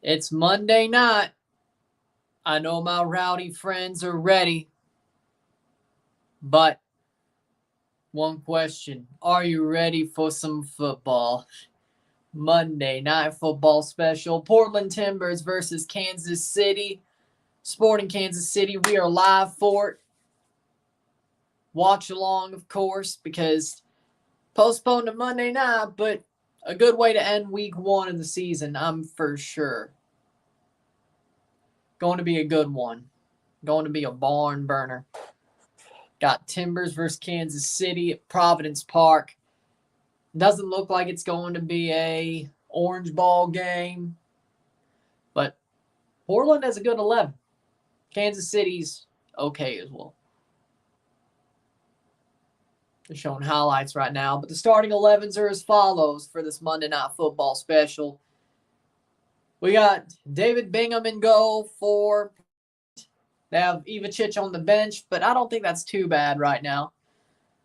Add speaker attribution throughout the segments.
Speaker 1: It's Monday night. I know my rowdy friends are ready. But one question, are you ready for some football? Monday night football special. Portland Timbers versus Kansas City. Sporting Kansas City. We are live for it. Watch along, of course, because postponed to Monday night, but a good way to end week one of the season, I'm for sure. Going to be a good one. Going to be a barn burner. Got Timbers versus Kansas City at Providence Park. Doesn't look like it's going to be a orange ball game, but Portland has a good 11. Kansas City's okay as well. They're showing highlights right now, but the starting 11s are as follows for this Monday Night Football special. We got David Bingham in goal for. They have Ivacic on the bench, but I don't think that's too bad right now.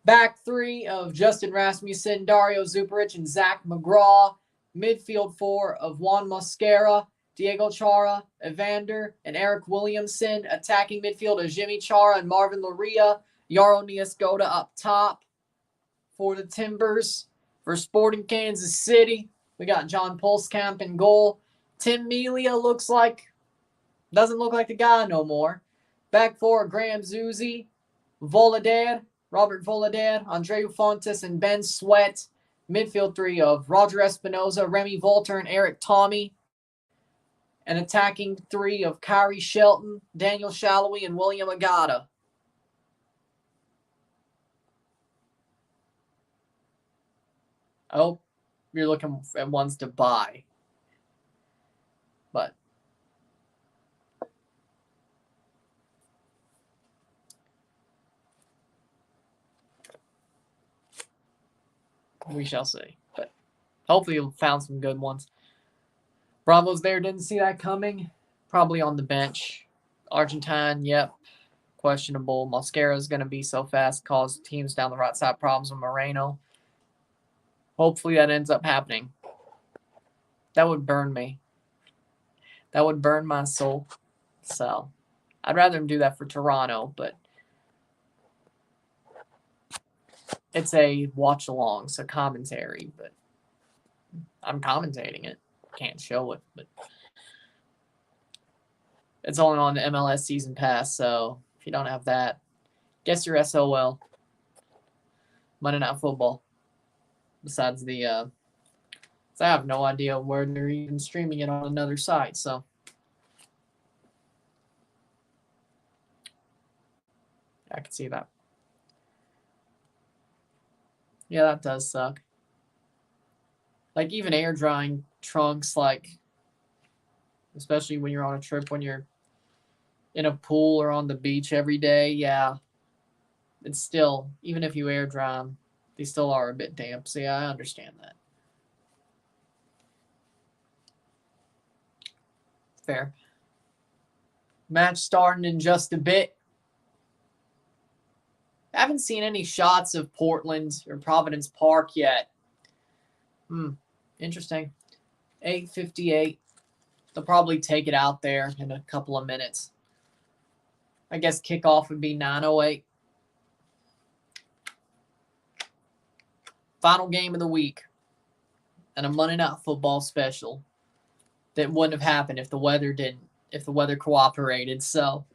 Speaker 1: Back three of Justin Rasmussen, Dario Zuparic, and Zach McGraw. Midfield four of Juan Mosquera, Diego Chara, Evander, and Eric Williamson. Attacking midfield of Jimmy Chara and Marvin Loria. Yaro Niascoda up top for the Timbers. For Sporting Kansas City, we got John Pulskamp in goal. Tim Melia doesn't look like the guy no more. Back four, Graham Zuzi, Voladad, Robert Voladad, Andreu Fontes, and Ben Sweat. Midfield three of Roger Espinoza, Remy Volter, and Eric Tommy. And attacking three of Kyrie Shelton, Daniel Shallowy, and William Agata. I hope you're looking at ones to buy. But we shall see. But hopefully you'll found some good ones. Bravo's there, didn't see that coming. Probably on the bench. Argentine, yep. Questionable. Mosquera's going to be so fast, cause teams down the right side problems with Moreno. Hopefully that ends up happening. That would burn me. That would burn my soul. So I'd rather him do that for Toronto, but it's a watch along, so commentary, but I'm commentating it. Can't show it, but it's only on the MLS season pass, so if you don't have that, guess you're SOL. Monday Night Football. Besides I have no idea where they're even streaming it on another site, so. I can see that. Yeah, that does suck. Like, even air drying trunks, especially when you're on a trip, when you're in a pool or on the beach every day, yeah. It's still, even if you air dry them, they still are a bit damp. So, yeah, I understand that. Fair. Match starting in just a bit. I haven't seen any shots of Portland or Providence Park yet. Interesting. 8:58. They'll probably take it out there in a couple of minutes. I guess kickoff would be 9:08. Final game of the week. And a Monday Night Football special. That wouldn't have happened if the weather cooperated. So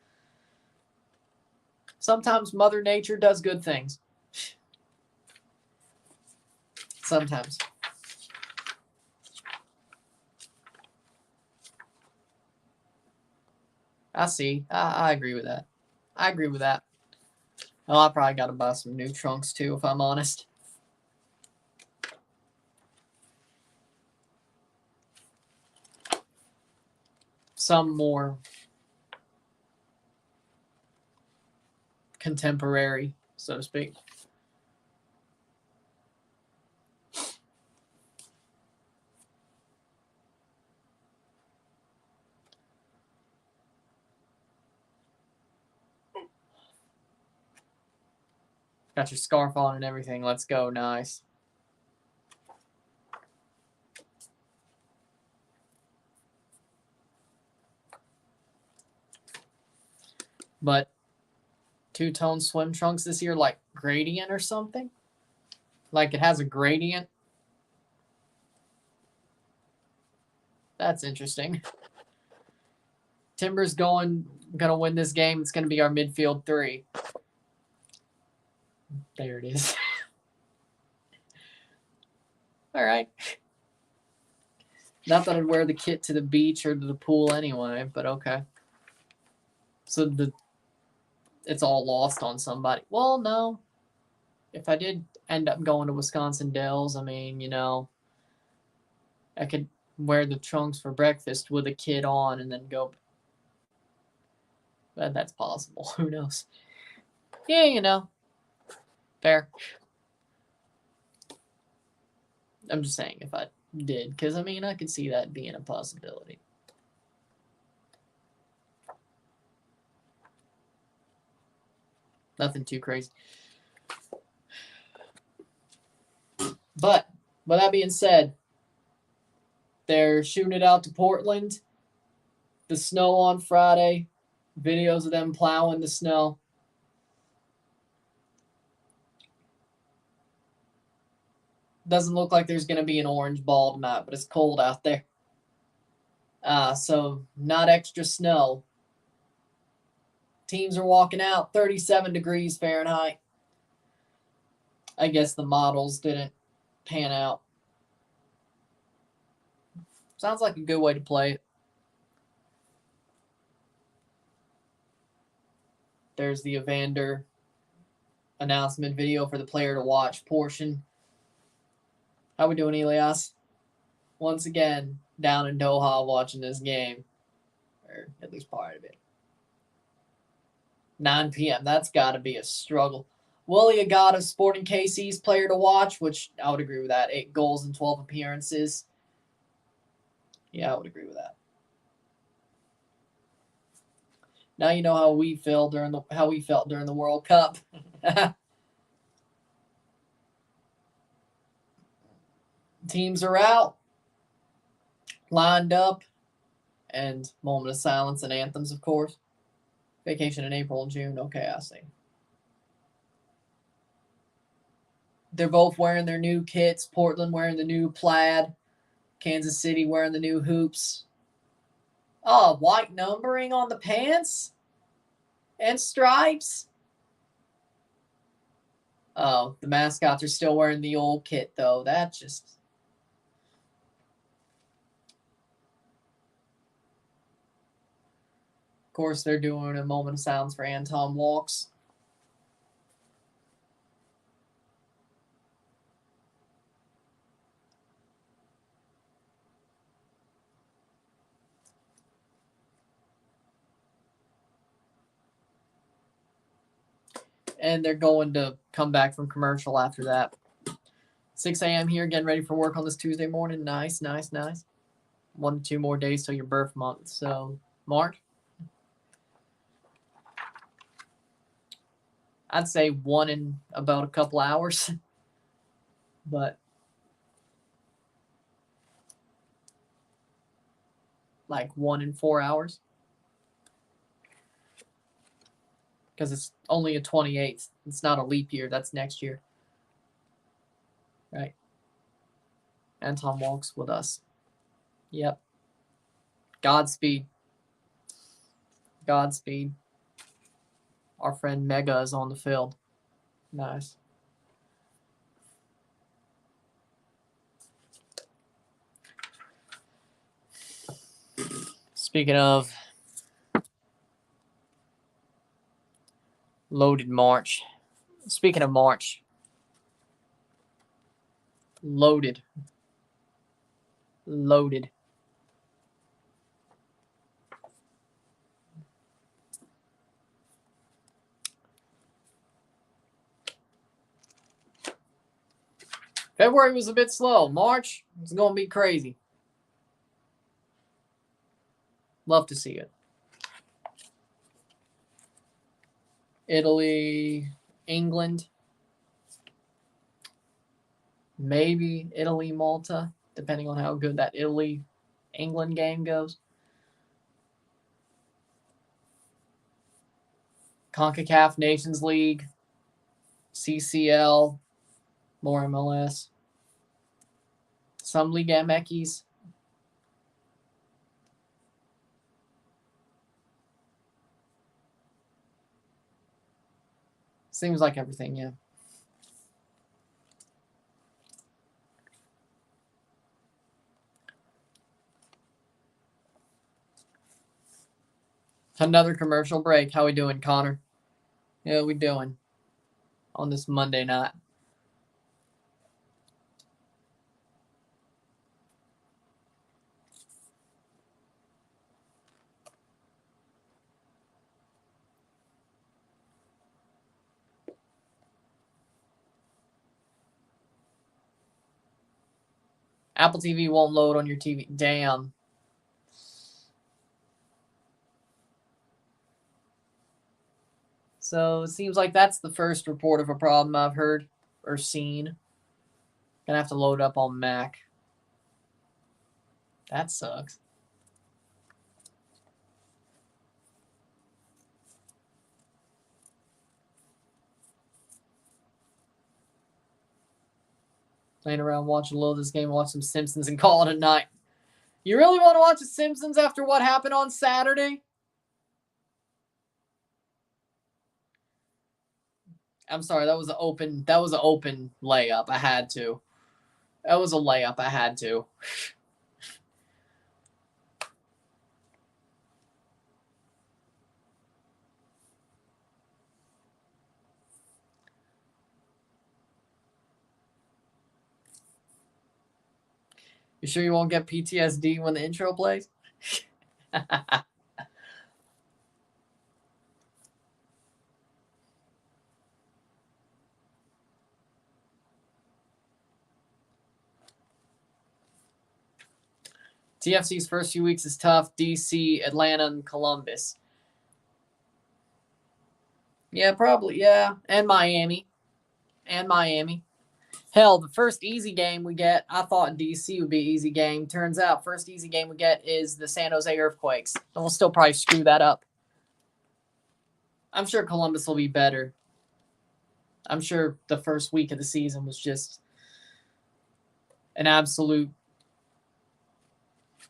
Speaker 1: sometimes Mother Nature does good things. Sometimes. I see. I agree with that. Well, I probably got to buy some new trunks too, if I'm honest. Some more contemporary, so to speak. Got your scarf on and everything. Let's go. Nice. But two-tone swim trunks this year, like gradient or something? Like it has a gradient? That's interesting. Timber's gonna win this game. It's gonna be our midfield 3. There it is. All right. Not that I'd wear the kit to the beach or to the pool anyway, but okay. So it's all lost on somebody. Well, no. If I did end up going to Wisconsin Dells, I mean, you know, I could wear the trunks for breakfast with a kit on and then go. But that's possible. Who knows? Yeah, you know. Fair. I'm just saying if I did, because I mean, I could see that being a possibility. Nothing too crazy. But with that being said, they're shooting it out to Portland. The snow on Friday. Videos of them plowing the snow. Doesn't look like there's going to be an orange ball tonight, but it's cold out there. So not extra snow. Teams are walking out 37 degrees Fahrenheit. I guess the models didn't pan out. Sounds like a good way to play it. There's the Evander announcement video for the player to watch portion. How we doing, Elias? Once again, down in Doha watching this game. Or at least part of it. 9 p.m. That's got to be a struggle. Willie Agata, Sporting KC's player to watch, which I would agree with that. 8 goals and 12 appearances. Yeah, I would agree with that. Now you know how we felt during the World Cup. Teams are out, lined up, and moment of silence and anthems, of course. Vacation in April and June. Okay, I see. They're both wearing their new kits. Portland wearing the new plaid. Kansas City wearing the new hoops. Oh, white numbering on the pants? And stripes? Oh, the mascots are still wearing the old kit, though. That just... Of course, they're doing a moment of silence for Anton Walks. And they're going to come back from commercial after that. 6 a.m. here, getting ready for work on this Tuesday morning. Nice, nice, nice. 1 to 2 more days till your birth month. So, March. I'd say 1 in about a couple hours. But like 1 in 4 hours. Because it's only a 28th. It's not a leap year. That's next year. Right. Anton Walks with us. Yep. Godspeed. Godspeed. Our friend Mega is on the field. Nice. Speaking of loaded March. Speaking of March. Loaded. Loaded. February was a bit slow. March is going to be crazy. Love to see it. Italy, England. Maybe Italy, Malta, depending on how good that Italy-England game goes. CONCACAF Nations League, CCL, more MLS, some League MX. Seems like everything, yeah. Another commercial break. How we doing, Connor? Yeah, we doing on this Monday night. Apple TV won't load on your TV. Damn. So it seems like that's the first report of a problem I've heard or seen. Gonna have to load up on Mac. That sucks. Playing around, watching a little of this game, watch some Simpsons, and call it a night. You really want to watch the Simpsons after what happened on Saturday? I'm sorry, that was an open layup. I had to. That was a layup. I had to. You sure you won't get PTSD when the intro plays? TFC's first few weeks is tough. DC, Atlanta, and Columbus. Yeah, probably. Yeah. And Miami. Hell, the first easy game we get, I thought DC would be an easy game. Turns out, first easy game we get is the San Jose Earthquakes. And we'll still probably screw that up. I'm sure Columbus will be better. I'm sure the first week of the season was just an absolute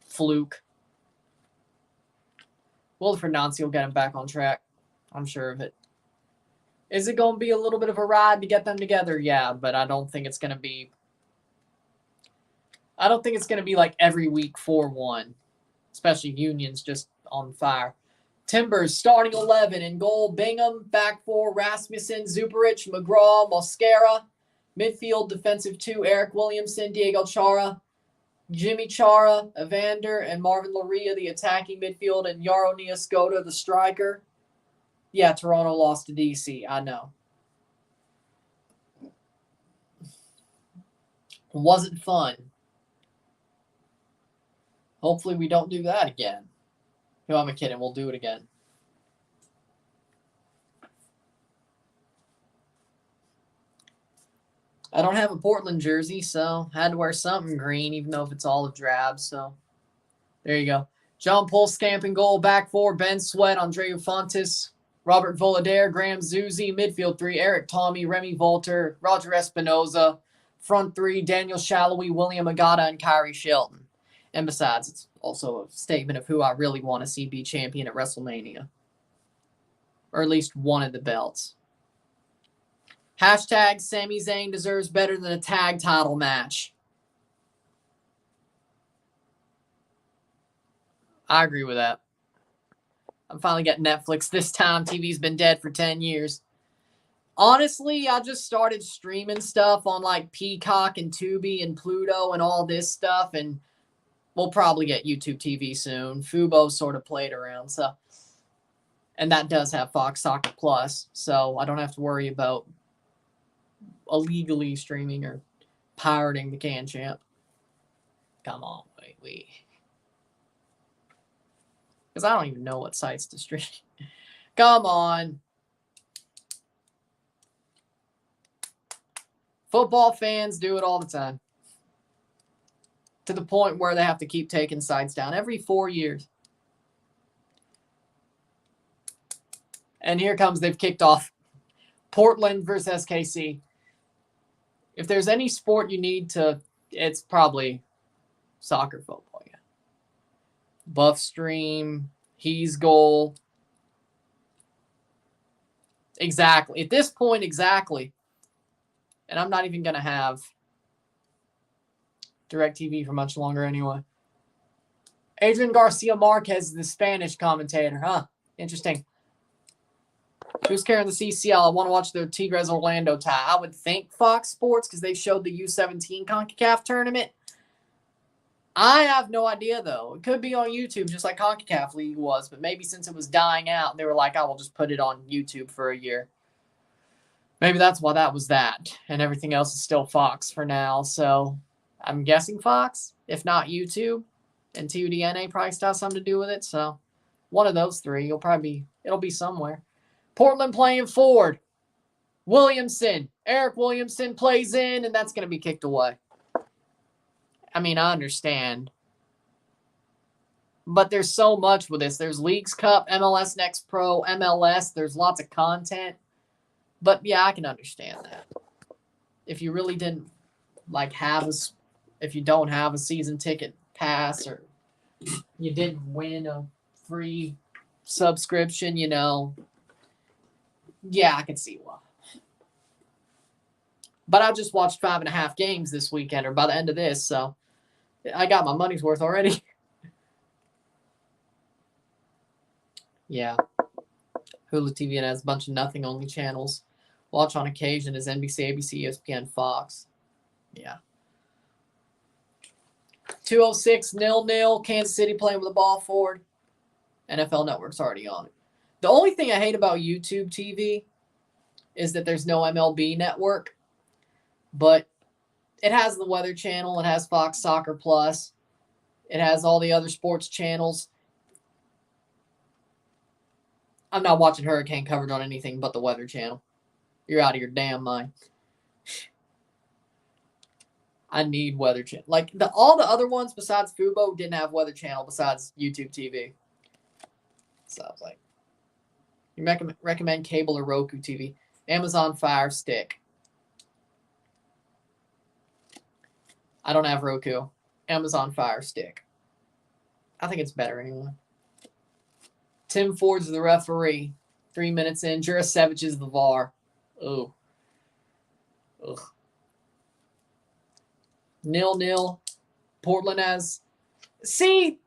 Speaker 1: fluke. Wolff and Nancy will get him back on track. I'm sure of it. Is it going to be a little bit of a ride to get them together? Yeah, but I don't think it's going to be. I don't think it's going to be like every week 4-1, especially Union's just on fire. Timbers starting 11 in goal. Bingham, back four, Rasmussen, Zuperich, McGraw, Mosquera. Midfield defensive 2, Eric Williamson, Diego Chara, Jimmy Chara, Evander, and Marvin Loria, the attacking midfield, and Yaro Niascota, the striker. Yeah, Toronto lost to DC. I know. Wasn't fun. Hopefully we don't do that again. No, I'm kidding. We'll do it again. I don't have a Portland jersey, so I had to wear something green, even though if it's olive drab. So there you go. John Polskamp in goal, back four, Ben Sweat, Andreu Fontes, Robert Volader, Graham Zuzi, midfield 3, Eric Tommy, Remy Volter, Roger Espinoza, front 3, Daniel Shallowy, William Agata, and Kyrie Shelton. And besides, it's also a statement of who I really want to see be champion at WrestleMania. Or at least one of the belts. Hashtag Sami Zayn deserves better than a tag title match. I agree with that. I'm finally getting Netflix this time. TV's been dead for 10 years. Honestly, I just started streaming stuff on like Peacock and Tubi and Pluto and all this stuff, and we'll probably get YouTube TV soon. Fubo sort of played around, so. And that does have Fox Soccer Plus, so I don't have to worry about illegally streaming or pirating the Can Champ. Come on, wait. Because I don't even know what sites to stream. Come on. Football fans do it all the time. To the point where they have to keep taking sites down every 4 years. And here comes, they've kicked off Portland versus SKC. If there's any sport you need to, it's probably soccer, football, yeah. Buff stream, he's goal. Exactly. At this point, exactly. And I'm not even going to have DirecTV for much longer anyway. Adrian Garcia Marquez is the Spanish commentator, huh? Interesting. Who's carrying the CCL? I want to watch the Tigres Orlando tie. I would think Fox Sports because they showed the U17 CONCACAF tournament. I have no idea, though. It could be on YouTube, just like CONCACAF League was. But maybe since it was dying out, they were like, I will just put it on YouTube for a year. Maybe that's why that was that. And everything else is still Fox for now. So I'm guessing Fox, if not YouTube. And TUDNA probably still has something to do with it. So one of those three, it'll be somewhere. Portland playing forward. Williamson. Eric Williamson plays in, and that's going to be kicked away. I mean, I understand. But there's so much with this. There's Leagues Cup, MLS Next Pro, MLS. There's lots of content. But, yeah, I can understand that. If you really didn't, if you don't have a season ticket pass or you didn't win a free subscription, yeah, I can see why. But I just watched 5.5 games this weekend, or by the end of this, so I got my money's worth already. Yeah. Hulu TV has a bunch of nothing-only channels. Watch on occasion is NBC, ABC, ESPN, Fox. Yeah. 2:06, 0-0. Kansas City playing with the ball forward. NFL Network's already on it. The only thing I hate about YouTube TV is that there's no MLB Network. But it has the Weather Channel. It has Fox Soccer Plus. It has all the other sports channels. I'm not watching Hurricane coverage on anything but the Weather Channel. You're out of your damn mind. I need Weather Channel. All the other ones besides Fubo didn't have Weather Channel besides YouTube TV. So I was like, you recommend cable or Roku TV? Amazon Fire Stick. I don't have Roku. Amazon Fire Stick. I think it's better anyway. Tim Ford's the referee. 3 minutes in. Jurasevich is the VAR. Ugh. 0-0. Portland has... See,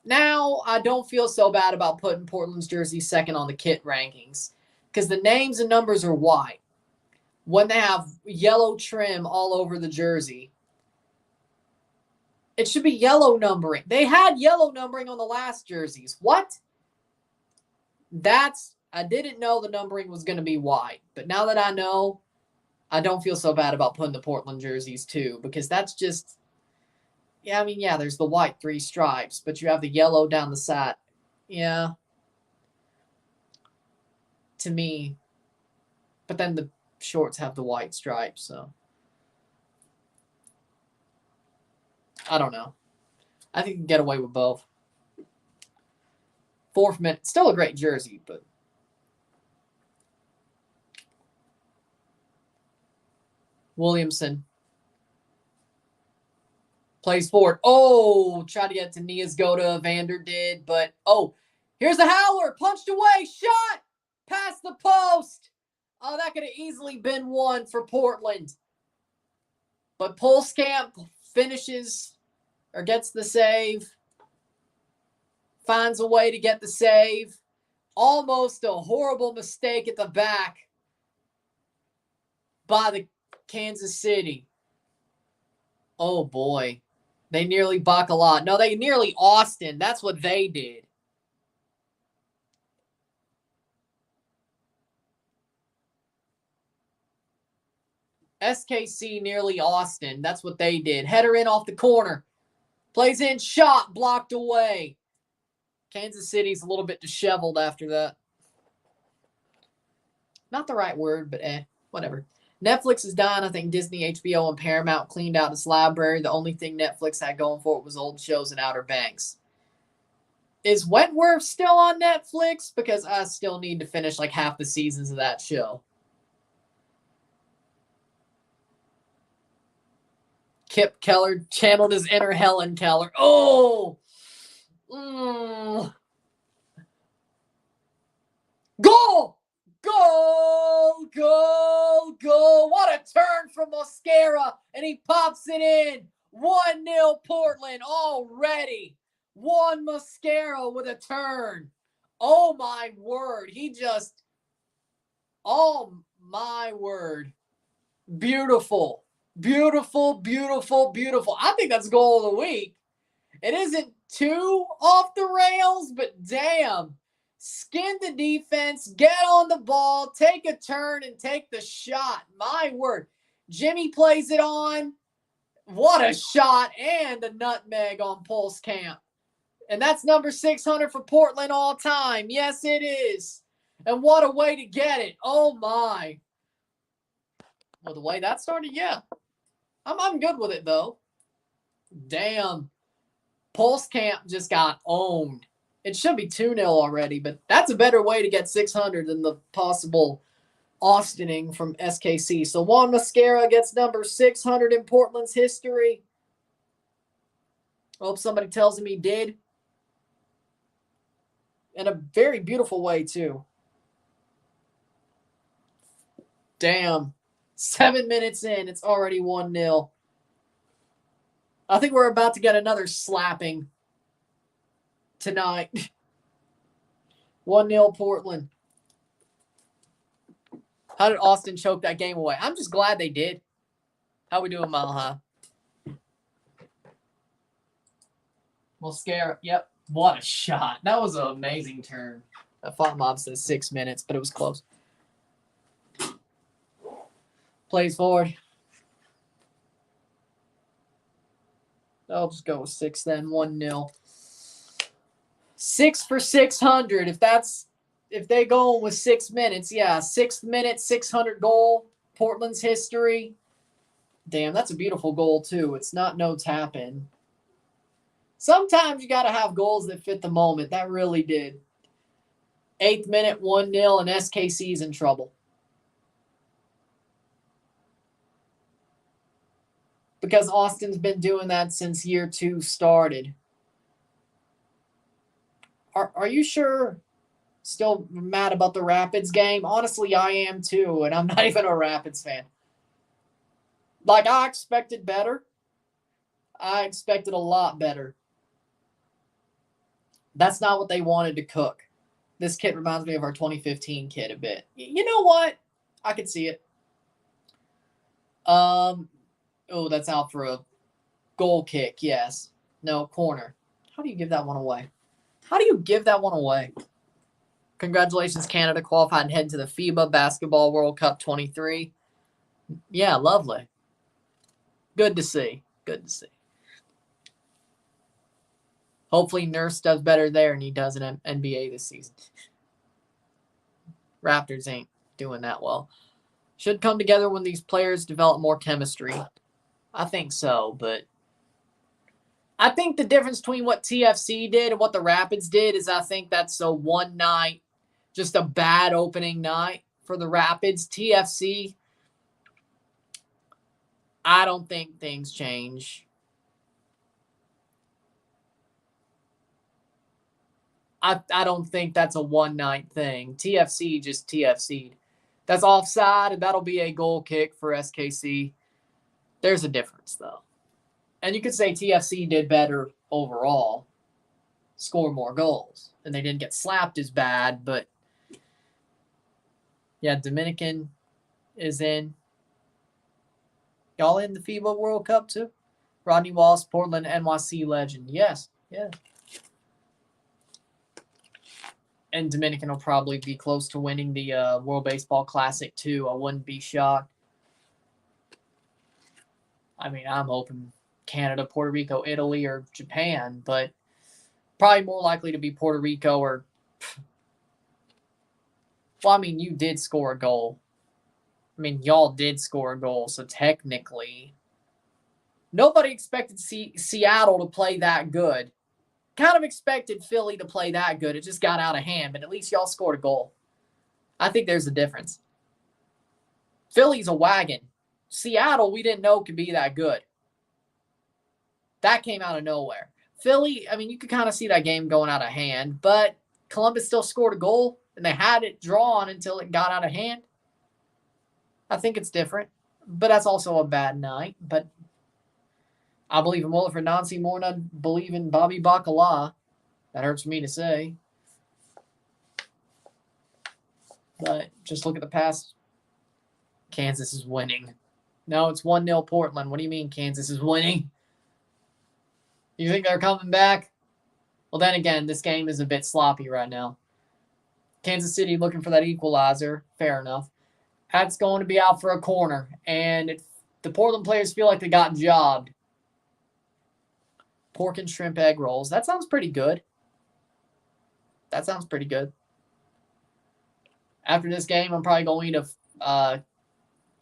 Speaker 1: now I don't feel so bad about putting Portland's jersey second on the kit rankings because the names and numbers are white. When they have yellow trim all over the jersey, it should be yellow numbering. They had yellow numbering on the last jerseys. What? I didn't know the numbering was going to be white. But now that I know, I don't feel so bad about putting the Portland jerseys too. Because that's just... Yeah, there's the white 3 stripes. But you have the yellow down the side. Yeah. To me. But then the shorts have the white stripes, so... I don't know. I think you can get away with both. 4th minute. Still a great jersey, but... Williamson. Plays forward. Oh, tried to get to Niasgoda. Vander did, but... Oh, here's the howler. Punched away. Shot. Past the post. Oh, that could have easily been one for Portland. But Polskamp finishes... or gets the save, finds a way to get the save. Almost a horrible mistake at the back by the Kansas City. Oh, boy. They nearly Bacalot. No, they nearly Austin. That's what they did. SKC nearly Austin. That's what they did. Header in off the corner. Plays in, shot, blocked away. Kansas City's a little bit disheveled after that. Not the right word, but whatever. Netflix is done. I think Disney, HBO, and Paramount cleaned out its library. The only thing Netflix had going for it was old shows and Outer Banks. Is Wentworth still on Netflix? Because I still need to finish like half the seasons of that show. Kip Keller channeled his inner Helen Keller. Oh! Goal! Goal! Goal! Goal! What a turn from Mosquera! And he pops it in. 1-0 Portland already. Juan Mosquera with a turn. Oh my word. Oh my word. Beautiful. Beautiful, beautiful, beautiful. I think that's goal of the week. It isn't too off the rails, but damn. Skin the defense, get on the ball, take a turn, and take the shot. My word. Jimmy plays it on. What a shot, and a nutmeg on Pulse Camp. And that's number 600 for Portland all time. Yes, it is. And what a way to get it. Oh, my. Well, the way that started, yeah. I'm good with it, though. Damn. Pulse Camp just got owned. It should be 2-0 already, but that's a better way to get 600 than the possible Austining from SKC. So Juan Mosquera gets number 600 in Portland's history. I hope somebody tells him he did. In a very beautiful way, too. Damn. 7 minutes in, it's already 1-0. I think we're about to get another slapping tonight. 1-0 Portland. How did Austin choke that game away? I'm just glad they did. How we doing, Mile High? Mosquera, yep. What a shot. That was an amazing turn. I thought Mob said 6 minutes, but it was close. Plays forward. I'll just go with 6 then. 1-0. 6 for 600. If they go with 6 minutes, yeah. 6th minute, 600 goal. Portland's history. Damn, that's a beautiful goal, too. It's not no tap-in. Sometimes you got to have goals that fit the moment. That really did. 8th minute, 1-0, and SKC's in trouble. Because Austin's been doing that since year 2 started. Are you sure still mad about the Rapids game? Honestly, I am too, and I'm not even a Rapids fan. Like, I expected better. I expected a lot better. That's not what they wanted to cook. This kid reminds me of our 2015 kid a bit. You know what? I could see it. Oh, that's out for a goal kick, yes. No, corner. How do you give that one away? How do you give that one away? Congratulations, Canada qualified and head to the FIBA Basketball World Cup 23. Yeah, lovely. Good to see. Good to see. Hopefully Nurse does better there than he does in NBA this season. Raptors ain't doing that well. Should come together when these players develop more chemistry. I think so, but I think the difference between what TFC did and what the Rapids did is I think that's a one night, just a bad opening night for the Rapids. TFC, I don't think things change. I don't think that's a one-night thing. TFC just TFC'd. That's offside, and that'll be a goal kick for SKC. There's a difference, though. And you could say TFC did better overall, score more goals, and they didn't get slapped as bad, but yeah, Dominican is in. Y'all in the FIBA World Cup, too? Rodney Wallace, Portland, NYC legend. Yes, yeah. And Dominican will probably be close to winning the World Baseball Classic, too. I wouldn't be shocked. I mean, I'm hoping Canada, Puerto Rico, Italy, or Japan, but probably more likely to be Puerto Rico or... Well, I mean, you did score a goal. I mean, y'all did score a goal, so technically... Nobody expected Seattle to play that good. kind of expected Philly to play that good. It just got out of hand, but at least y'all scored a goal. I think there's a difference. Philly's a wagon. Seattle, we didn't know could be that good. That came out of nowhere. Philly, I mean, you could kind of see that game going out of hand, but Columbus still scored a goal, and they had it drawn until it got out of hand. I think it's different, but that's also a bad night. But I believe in Wolff and Nancy more than I believe in Bobby Bacala. That hurts me to say. But just look at the past. Kansas is winning. No, it's 1-0 Portland. What do you mean Kansas is winning? You think they're coming back? Well, then again, this game is a bit sloppy right now. Kansas City looking for that equalizer. Fair enough. That's going to be out for a corner. And the Portland players feel like they got jobbed. Pork and shrimp egg rolls. That sounds pretty good. That sounds pretty good. After this game, I'm probably going to eat a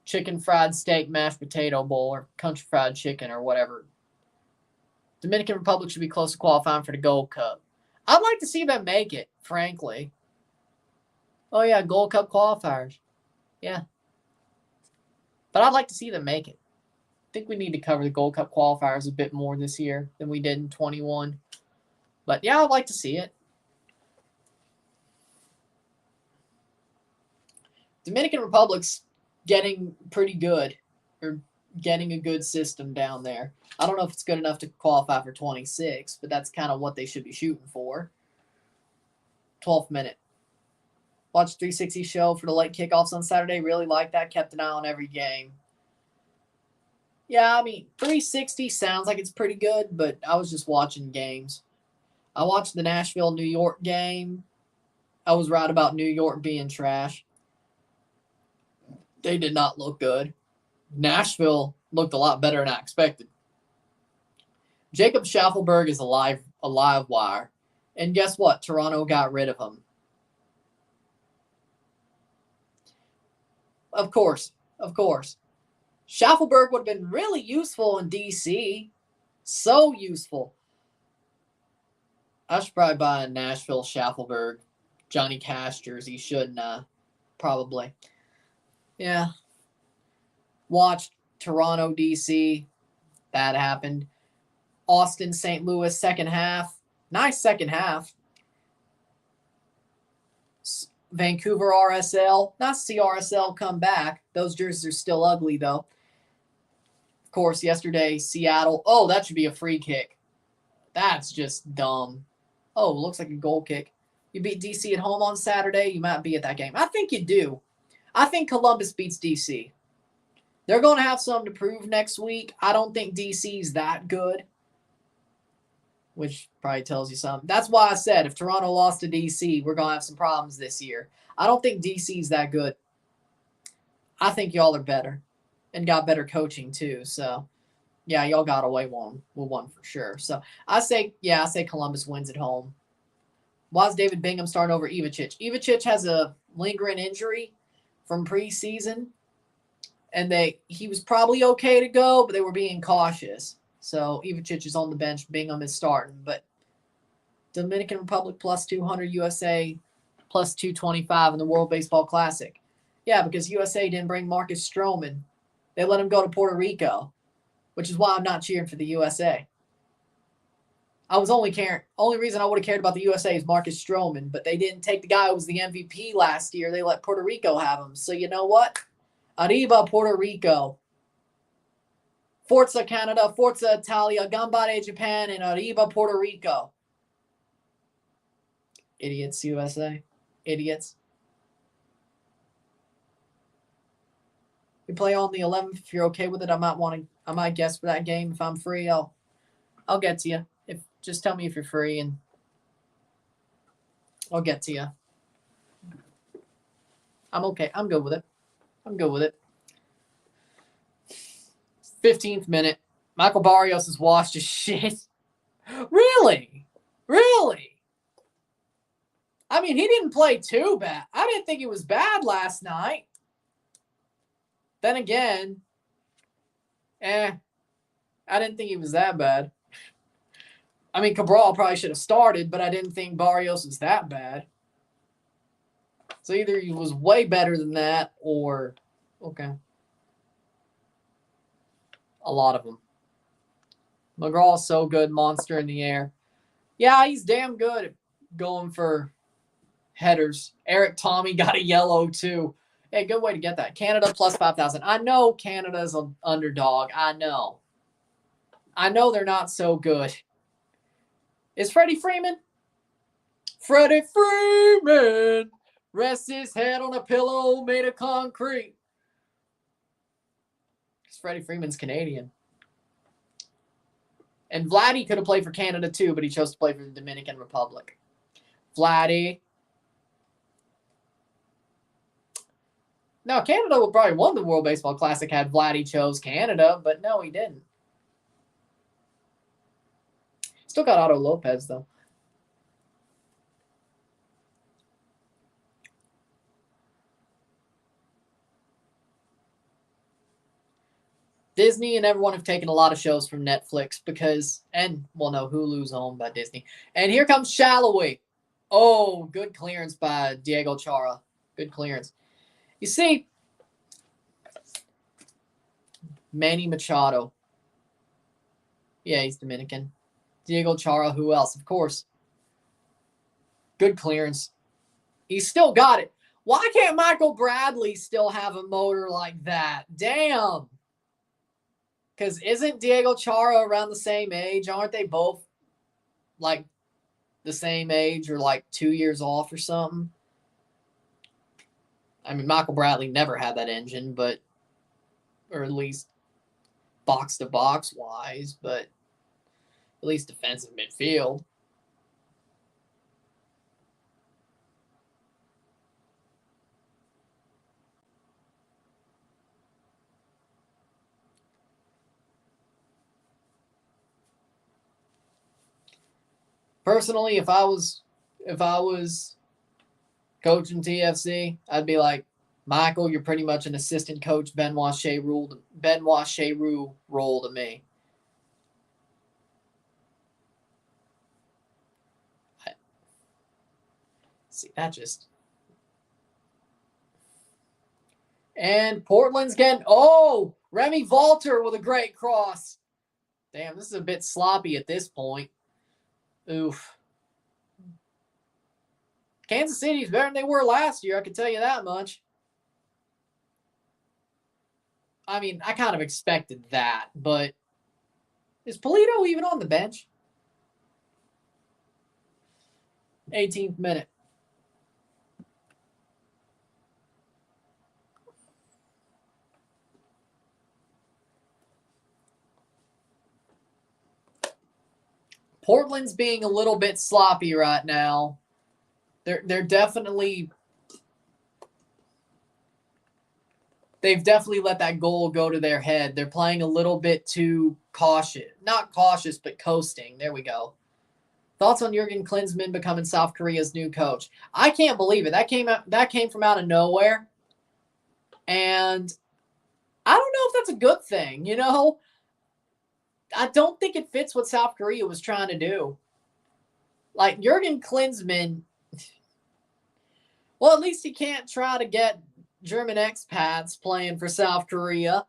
Speaker 1: chicken fried steak mashed potato bowl or country fried chicken or whatever. Dominican Republic should be close to qualifying for the Gold Cup. I'd like to see them make it, frankly. Oh, yeah, Gold Cup qualifiers. Yeah. But I'd like to see them make it. I think we need to cover the Gold Cup qualifiers a bit more this year than we did in 21. But, yeah, I'd like to see it. Dominican Republic's getting pretty good, or getting a good system down there. I don't know if it's good enough to qualify for 26, but that's kind of what they should be shooting for. 12th minute. Watched 360 show for the late kickoffs on Saturday. Really liked that. Kept an eye on every game. Yeah, I mean, 360 sounds like it's pretty good, but I was just watching games. I watched the Nashville-New York game. I was right about New York being trash. They did not look good. Nashville looked a lot better than I expected. Jacob Schaffelberg is a live wire. And guess what? Toronto got rid of him. Of course. Schaffelberg would have been really useful in DC. So useful. I should probably buy a Nashville Schaffelberg Johnny Cash jersey, shouldn't I? Probably. Yeah. Watched Toronto, DC. That happened. Austin, St. Louis, second half. Nice second half. Vancouver, RSL. Nice to see RSL come back. Those jerseys are still ugly, though. Of course, yesterday, Seattle. Oh, that should be a free kick. That's just dumb. Oh, looks like a goal kick. You beat DC at home on Saturday, you might be at that game. I think you do. I think Columbus beats DC. They're going to have something to prove next week. I don't think DC's that good, which probably tells you something. That's why I said if Toronto lost to DC, we're going to have some problems this year. I don't think DC's that good. I think y'all are better and got better coaching too. So, yeah, y'all got away with one for sure. So, I say Columbus wins at home. Why is David Bingham starting over Ivicic? Ivicic has a lingering injury from preseason, and he was probably okay to go, but they were being cautious. So Ivicic is on the bench. Bingham is starting. But Dominican Republic plus 200, USA plus 225 in the World Baseball Classic. Yeah, because USA didn't bring Marcus Stroman. They let him go to Puerto Rico, which is why I'm not cheering for the USA. Only reason I would have cared about the USA is Marcus Stroman, but they didn't take the guy who was the MVP last year. They let Puerto Rico have him. So you know what? Arriba, Puerto Rico. Forza Canada, Forza Italia, Gambare Japan, and Arriba Puerto Rico. Idiots, USA. Idiots. We play on the 11th. If you're okay with it, I might guess for that game. If I'm free, I'll get to you. Just tell me if you're free, and I'll get to you. I'm okay. I'm good with it. 15th minute. Michael Barrios is washed as shit. Really? I mean, he didn't play too bad. I didn't think he was bad last night. Then again, I didn't think he was that bad. I mean, Cabral probably should have started, but I didn't think Barrios was that bad. So either he was way better than that or, okay. A lot of them. McGraw's so good, monster in the air. Yeah, he's damn good at going for headers. Eric Tommy got a yellow too. Hey, good way to get that. Canada plus 5,000. I know Canada's an underdog. I know they're not so good. Is Freddie Freeman? Freddie Freeman rests his head on a pillow made of concrete. Because Freddie Freeman's Canadian. And Vladdy could have played for Canada too, but he chose to play for the Dominican Republic. Vladdy. Now, Canada would probably won the World Baseball Classic had Vladdy chose Canada, but no, he didn't. Still got Otto Lopez, though. Disney and everyone have taken a lot of shows from Netflix because, and, well, no, Hulu's owned by Disney. And here comes Shalloway. Oh, good clearance by Diego Chara. Good clearance. You see, Manny Machado. Yeah, he's Dominican. Diego Chara, who else? Of course. Good clearance. He's still got it. Why can't Michael Bradley still have a motor like that? Damn. Because isn't Diego Chara around the same age? Aren't they both like the same age or like 2 years off or something? I mean, Michael Bradley never had that engine, but, or at least box to box wise, but at least defensive midfield. Personally, if I was coaching TFC, I'd be like, Michael, you're pretty much an assistant coach Benoit Cheroux role to me. See, that just. And Portland's getting, Remy Walter with a great cross. Damn, this is a bit sloppy at this point. Oof. Kansas City's better than they were last year, I can tell you that much. I mean, I kind of expected that, but is Polito even on the bench? 18th minute. Portland's being a little bit sloppy right now. They've definitely let that goal go to their head. They're playing a little bit too cautious. Not cautious, but coasting. There we go. Thoughts on Jurgen Klinsmann becoming South Korea's new coach? I can't believe it. That came from out of nowhere. And I don't know if that's a good thing, you know? I don't think it fits what South Korea was trying to do. Like, Jurgen Klinsmann, well, at least he can't try to get German expats playing for South Korea.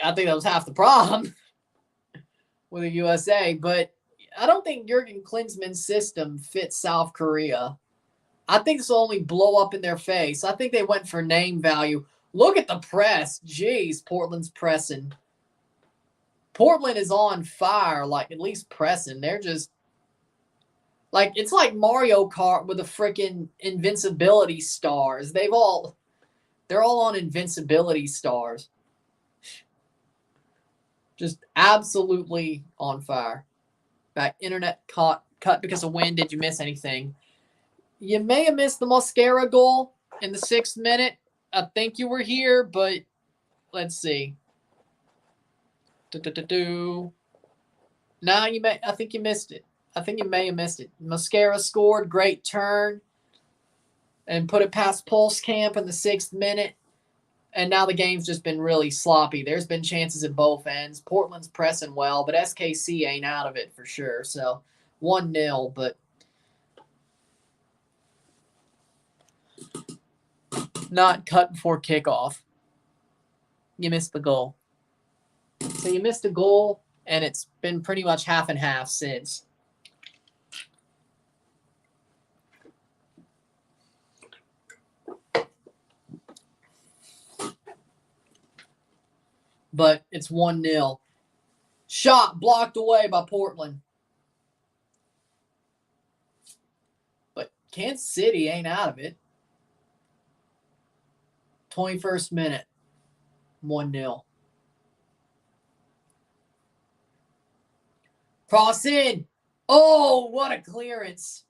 Speaker 1: I think that was half the problem with the USA, but I don't think Jurgen Klinsmann's system fits South Korea. I think this will only blow up in their face. I think they went for name value. Look at the press. Jeez, Portland's pressing. Portland is on fire, like at least pressing. They're just like, it's like Mario Kart with the freaking invincibility stars. They're all on invincibility stars. Just absolutely on fire. Back internet cut because of wind. Did you miss anything? You may have missed the Mosquera goal in the 6th minute. I think you were here, but let's see. No, I think you missed it. I think you may have missed it. Mosquera scored, great turn, and put it past Pulskamp in the 6th minute. And now the game's just been really sloppy. There's been chances at both ends. Portland's pressing well, but SKC ain't out of it for sure. So 1-0, but not cut before kickoff. You missed the goal. So you missed a goal, and it's been pretty much half and half since. But it's 1-0. Shot blocked away by Portland. But Kansas City ain't out of it. 21st minute. 1-0. Cross in. Oh, what a clearance.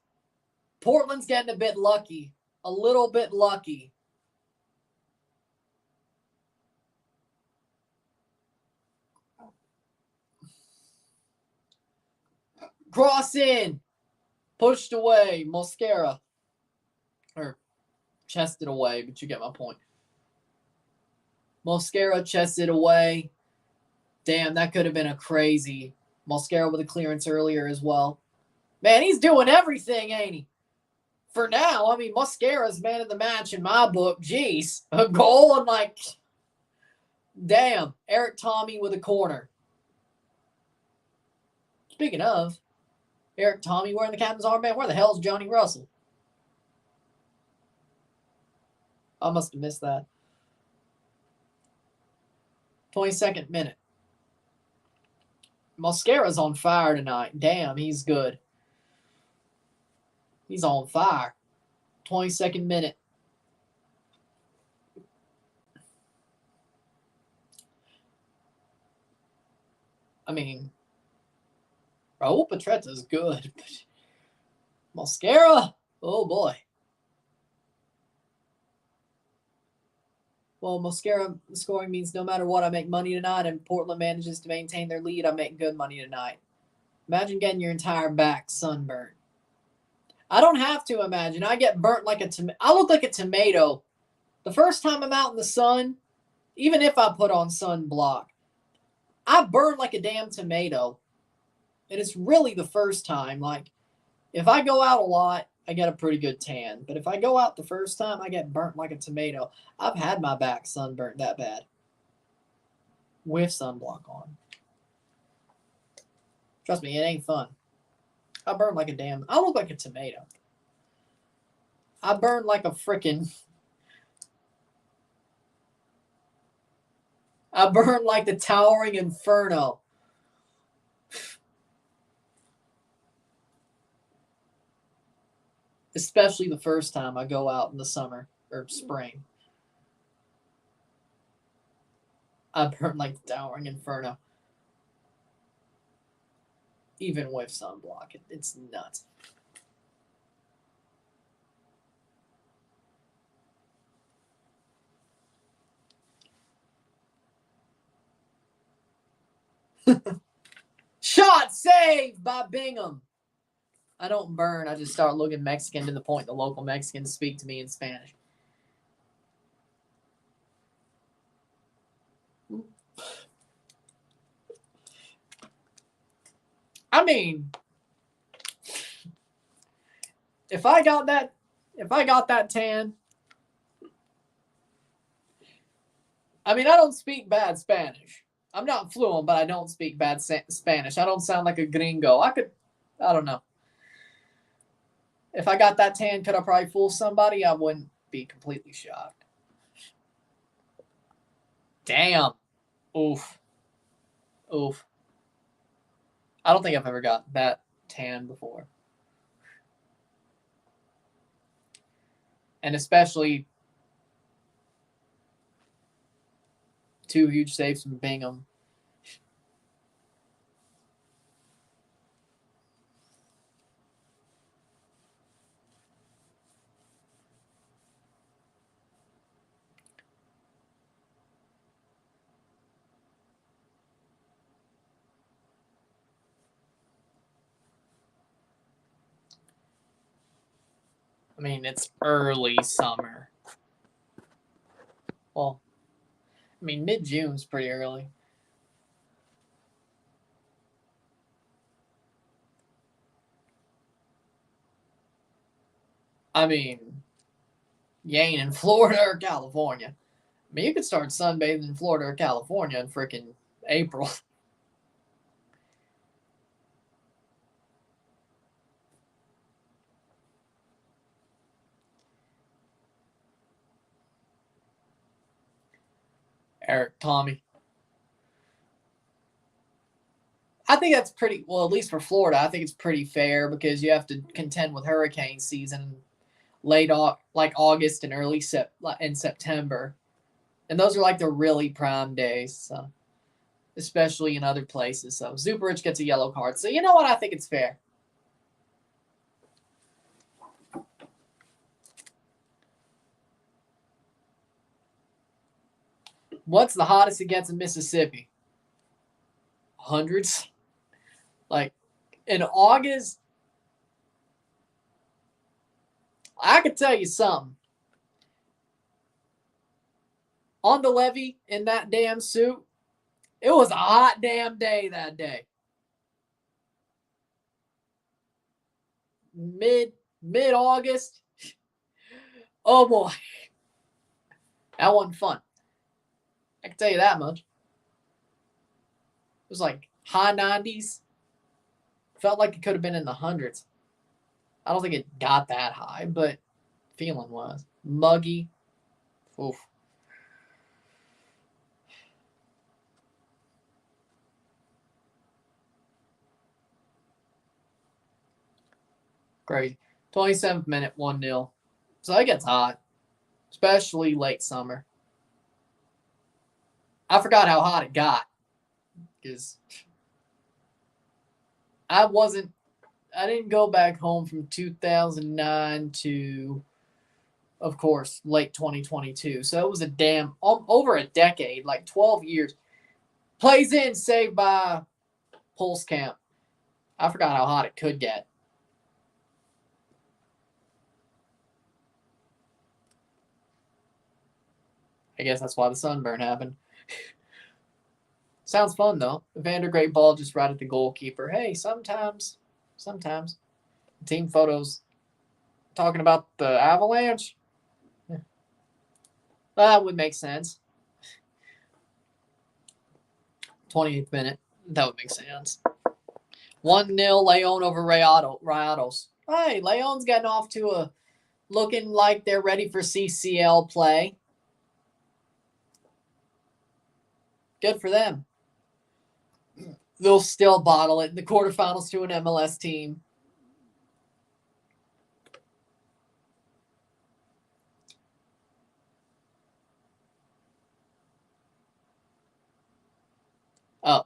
Speaker 1: Portland's getting a bit lucky. A little bit lucky. Cross in. Pushed away. Mosquera. Or chested away, but you get my point. Mosquera chested away. Damn, that could have been a crazy. Mosquera with a clearance earlier as well. Man, he's doing everything, ain't he? For now, I mean, Mosquera's man of the match in my book. Jeez. A goal and like, damn. Eric Tommy with a corner. Speaking of, Eric Tommy wearing the captain's armband, where the hell's Johnny Russell? I must have missed that. 22nd minute. Mosquera's on fire tonight. Damn, he's good. He's on fire. 22nd minute. I mean, Raul Petretta is good. But Mosquera? Oh, boy. Well, Mosquera scoring means no matter what, I make money tonight, and Portland manages to maintain their lead, I make good money tonight. Imagine getting your entire back sunburned. I don't have to imagine. I get burnt like a tomato. I look like a tomato. The first time I'm out in the sun, even if I put on sunblock, I burn like a damn tomato. And it's really the first time. Like, if I go out a lot, I get a pretty good tan. But if I go out the first time, I get burnt like a tomato. I've had my back sunburnt that bad. With sunblock on. Trust me, it ain't fun. I burn like a damn... I look like a tomato. I burn like a frickin'... I burn like the towering inferno. Especially the first time I go out in the summer or spring. I burn like the towering inferno. Even with sunblock. It's nuts. Shot saved by Bingham. I don't burn. I just start looking Mexican to the point the local Mexicans speak to me in Spanish. I mean, if I got that tan, I mean, I don't speak bad Spanish. I'm not fluent, but I don't speak bad Spanish. I don't sound like a gringo. I don't know. If I got that tan, could I probably fool somebody? I wouldn't be completely shocked. Damn. Oof. Oof. I don't think I've ever got that tan before. And especially 2 huge saves from Bingham. I mean, it's early summer. Well, I mean, mid-June's pretty early. I mean, you ain't in Florida or California. I mean, you could start sunbathing in Florida or California in freaking April. Eric, Tommy. I think that's pretty well, at least for Florida. I think it's pretty fair because you have to contend with hurricane season late like August and early in September, and those are like the really prime days. So, especially in other places. So Zuperich gets a yellow card. So you know what? I think it's fair. What's the hottest it gets in Mississippi? Hundreds. Like in August, I could tell you something. On the levee in that damn suit, it was a hot damn day that day. Mid August. Oh boy. That wasn't fun. I can tell you that much. It was like high 90s. Felt like it could have been in the hundreds. I don't think it got that high, but feeling was. Muggy. Oof. Crazy. 27th minute, 1-0. So it gets hot, especially late summer. I forgot how hot it got because I didn't go back home from 2009 to, of course, late 2022. So it was over a decade, like 12 years. Plays in, saved by Pulse Camp. I forgot how hot it could get. I guess that's why the sunburn happened. Sounds fun, though. Vandergreat ball just right at the goalkeeper. Hey, sometimes. Team photos talking about the Avalanche. That would make sense. 28th minute. That would make sense. 1-0 Leon over Rayados. Hey, Leon's getting off to a looking like they're ready for CCL play. Good for them. They'll still bottle it in the quarterfinals to an MLS team. Oh.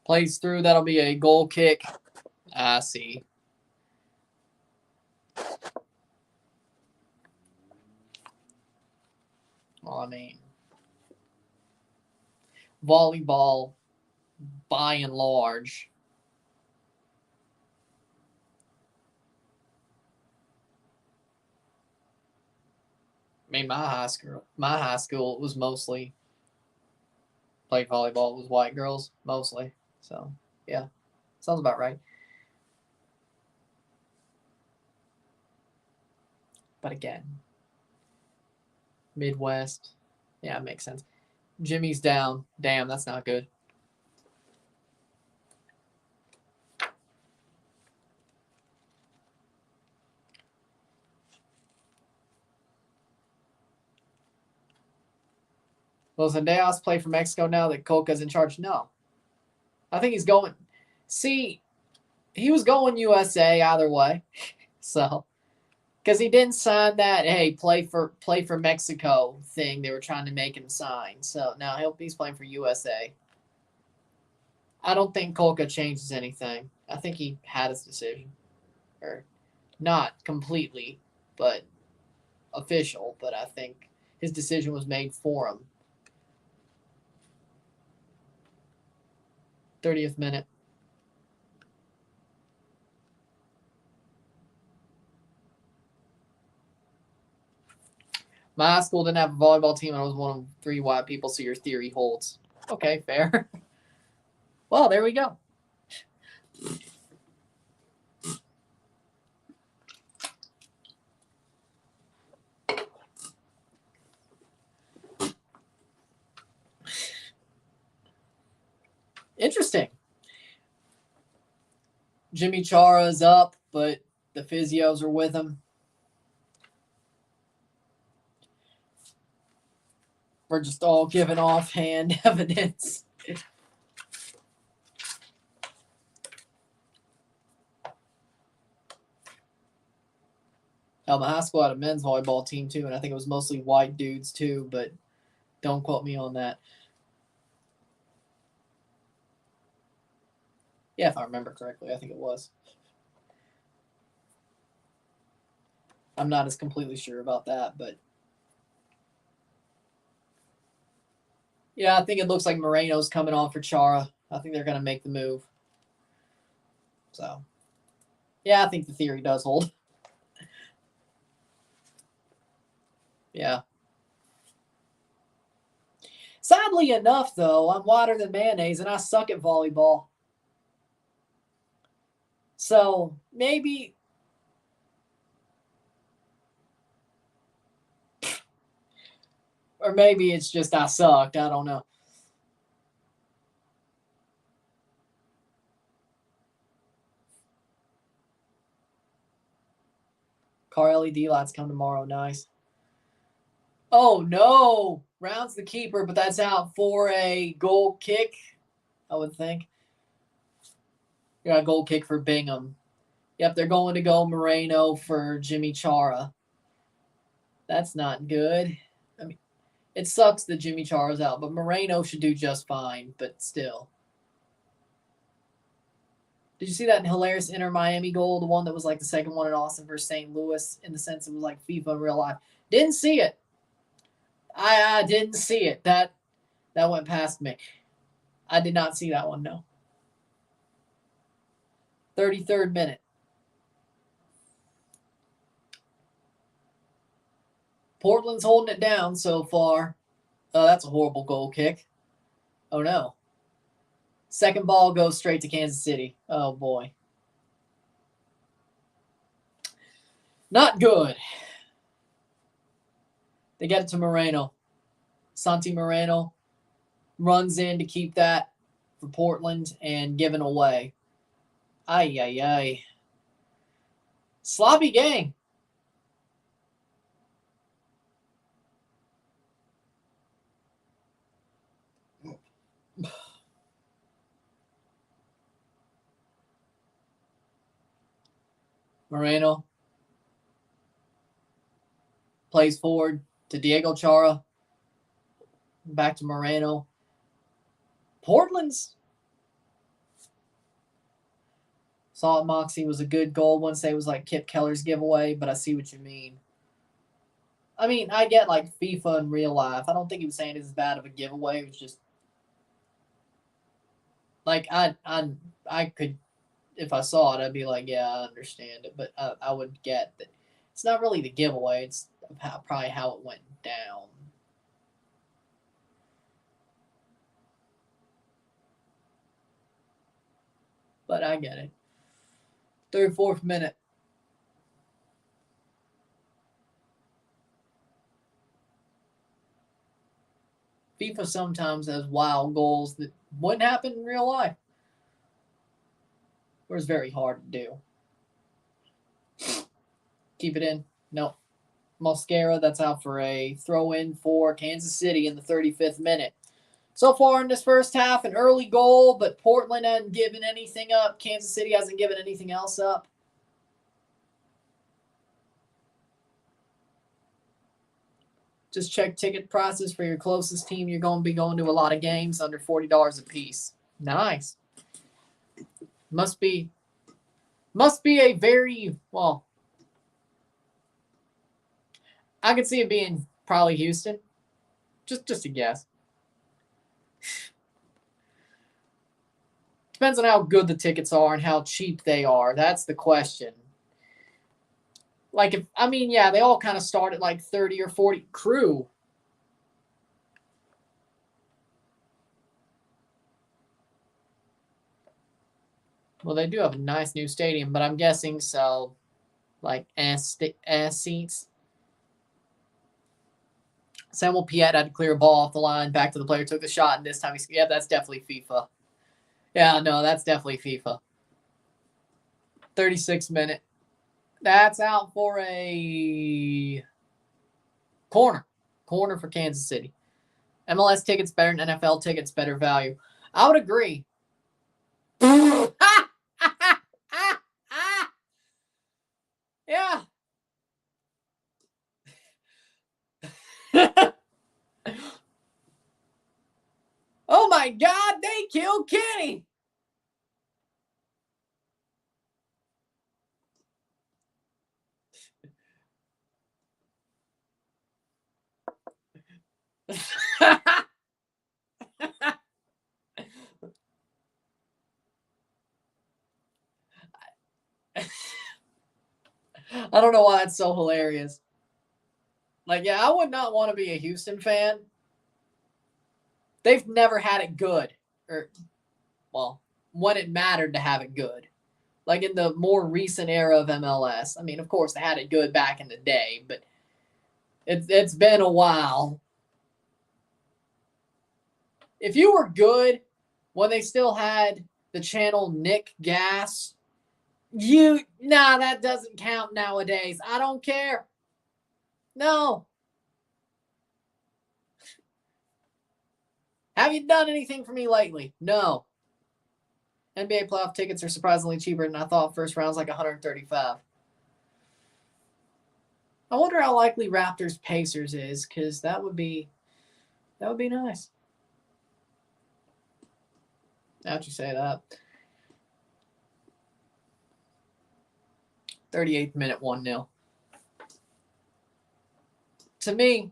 Speaker 1: Plays through. That'll be a goal kick. I see. Well, I mean, volleyball, by and large, I mean, my high school was mostly played volleyball. It was white girls mostly. So yeah, sounds about right. But again, Midwest, yeah, it makes sense. Jimmy's down. Damn, that's not good. Will Zendejas play for Mexico now that Coca's in charge? No. I think he's going. See, he was going USA either way. So, because he didn't sign that, hey, play for Mexico thing they were trying to make him sign. So now he's playing for USA. I don't think Colca changes anything. I think he had his decision. Or not completely, but official. But I think his decision was made for him. 30th minute. My high school didn't have a volleyball team, and I was one of 3 white people, so your theory holds. Okay, fair. Well, there we go. Interesting. Jimmy Chara's up, but the physios are with him. We're just all giving offhand evidence. My high school had a men's volleyball team too, and I think it was mostly white dudes too, but don't quote me on that. Yeah, if I remember correctly, I think it was. I'm not as completely sure about that, but yeah, I think it looks like Moreno's coming on for Chara. I think they're going to make the move. So, yeah, I think the theory does hold. Yeah. Sadly enough, though, I'm whiter than mayonnaise, and I suck at volleyball. So, maybe... Or maybe it's just I sucked. I don't know. Car LED lights come tomorrow. Nice. Oh, no. Rounds the keeper, but that's out for a goal kick, I would think. Yeah, goal kick for Bingham. Yep, they're going to go Moreno for Jimmy Chara. That's not good. I mean, it sucks that Jimmy Chara's out, but Moreno should do just fine, but still. Did you see that hilarious Inter Miami goal? The one that was like the second one in Austin versus St. Louis, in the sense it was like FIFA in real life. Didn't see it. I didn't see it. That went past me. I did not see that one, no. 33rd minute. Portland's holding it down so far. Oh, that's a horrible goal kick. Oh, no. Second ball goes straight to Kansas City. Oh, boy. Not good. They get it to Moreno. Santi Moreno runs in to keep that for Portland and given away. Ay, ay, ay. Sloppy game. Moreno plays forward to Diego Chara. Back to Moreno. Portland's Salt Moxie was a good goal. Wouldn't say it was like Kip Keller's giveaway, but I see what you mean. I mean, I get like FIFA in real life. I don't think he was saying it's as bad of a giveaway. It was just like I could, if I saw it, I'd be like, yeah, I understand it. But I would get that it's not really the giveaway. It's probably how it went down. But I get it. 34th minute. FIFA sometimes has wild goals that wouldn't happen in real life. Or it's very hard to do. Keep it in. No. Mosquera, that's out for a throw-in for Kansas City in the 35th minute. So far in this first half, an early goal, but Portland hasn't given anything up. Kansas City hasn't given anything else up. Just check ticket prices for your closest team. You're going to be going to a lot of games under $40 a piece. Nice. Must be a very, well, I could see it being probably Houston. Just a guess. Depends on how good the tickets are and how cheap they are. That's the question. Like, yeah, they all kind of start at like 30 or 40 crew. Well, they do have a nice new stadium, but I'm guessing so. Like ass seats. Samuel Piet had to clear a ball off the line, back to the player, took the shot, and this time that's definitely FIFA. Yeah, no, that's definitely FIFA. 36 minute. That's out for a corner. Corner for Kansas City. MLS tickets better than NFL tickets, better value. I would agree. Yeah. Oh my God, they killed Kenny. I don't know why it's so hilarious. Like, yeah, I would not want to be a Houston fan. They've never had it good. Or, well, when it mattered to have it good. Like in the more recent era of MLS. I mean, of course, they had it good back in the day, but it's been a while. If you were good when they still had the channel Nick Gas, that doesn't count nowadays. I don't care. No. Have you done anything for me lately? No. NBA playoff tickets are surprisingly cheaper than I thought. First round's like $135. I wonder how likely Raptors Pacers is, because that would be nice. How'd you say that? 38th minute, 1-0. To me,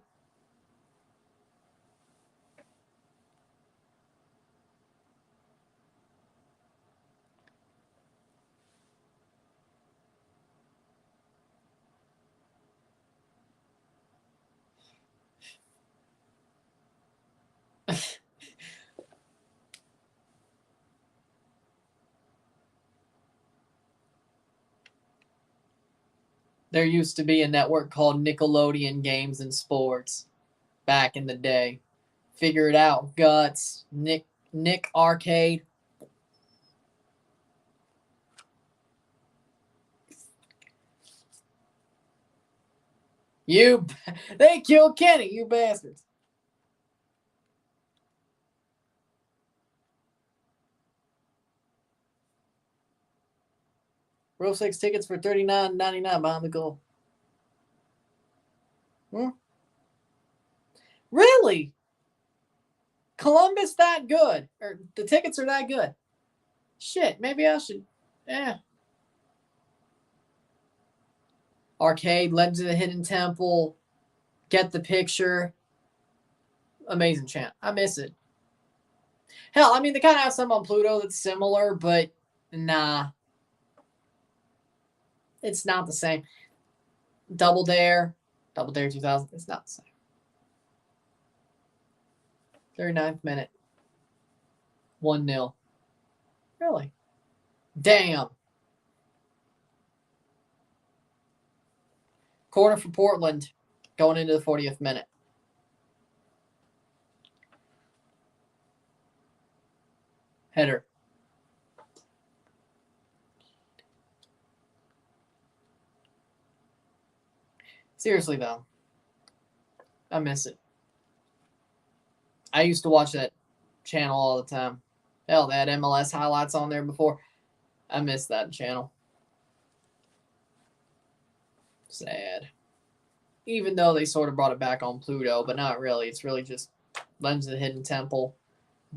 Speaker 1: there used to be a network called Nickelodeon Games and Sports back in the day. Figure it out, Guts, Nick Arcade. They killed Kenny, you bastards. Row 6 tickets for $39.99 behind the goal. Really? Columbus that good? Or the tickets are that good? Shit, maybe I should. Arcade, Legends of the Hidden Temple, Get the Picture. Amazing chant. I miss it. Hell, I mean, they kind of have some on Pluto that's similar, but nah. It's not the same. Double Dare 2000, it's not the same. 39th minute. 1-0. Really? Damn. Corner for Portland going into the 40th minute. Header. Seriously, though. I miss it. I used to watch that channel all the time. Hell, they had MLS highlights on there before. I miss that channel. Sad. Even though they sort of brought it back on Pluto, but not really. It's really just Legends of the Hidden Temple,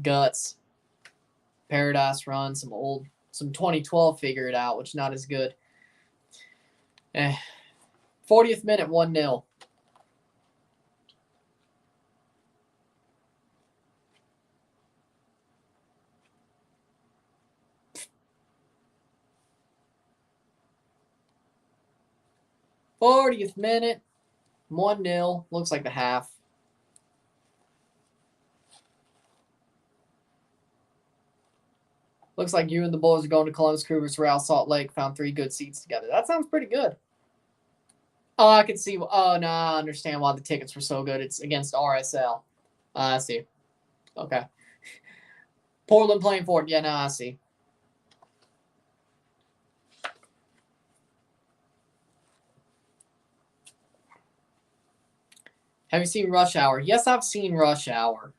Speaker 1: Guts, Paradise Run, some 2012 Figure It Out, which is not as good. 40th minute, 1-0. 40th minute. 1-0. Looks like the half. Looks like you and the boys are going to Columbus Crew versus Real Salt Lake. Found 3 good seats together. That sounds pretty good. Oh, I can see. Oh, no, I understand why the tickets were so good. It's against RSL. I see. Okay. Portland playing for it. Yeah, no, I see. Have you seen Rush Hour? Yes, I've seen Rush Hour.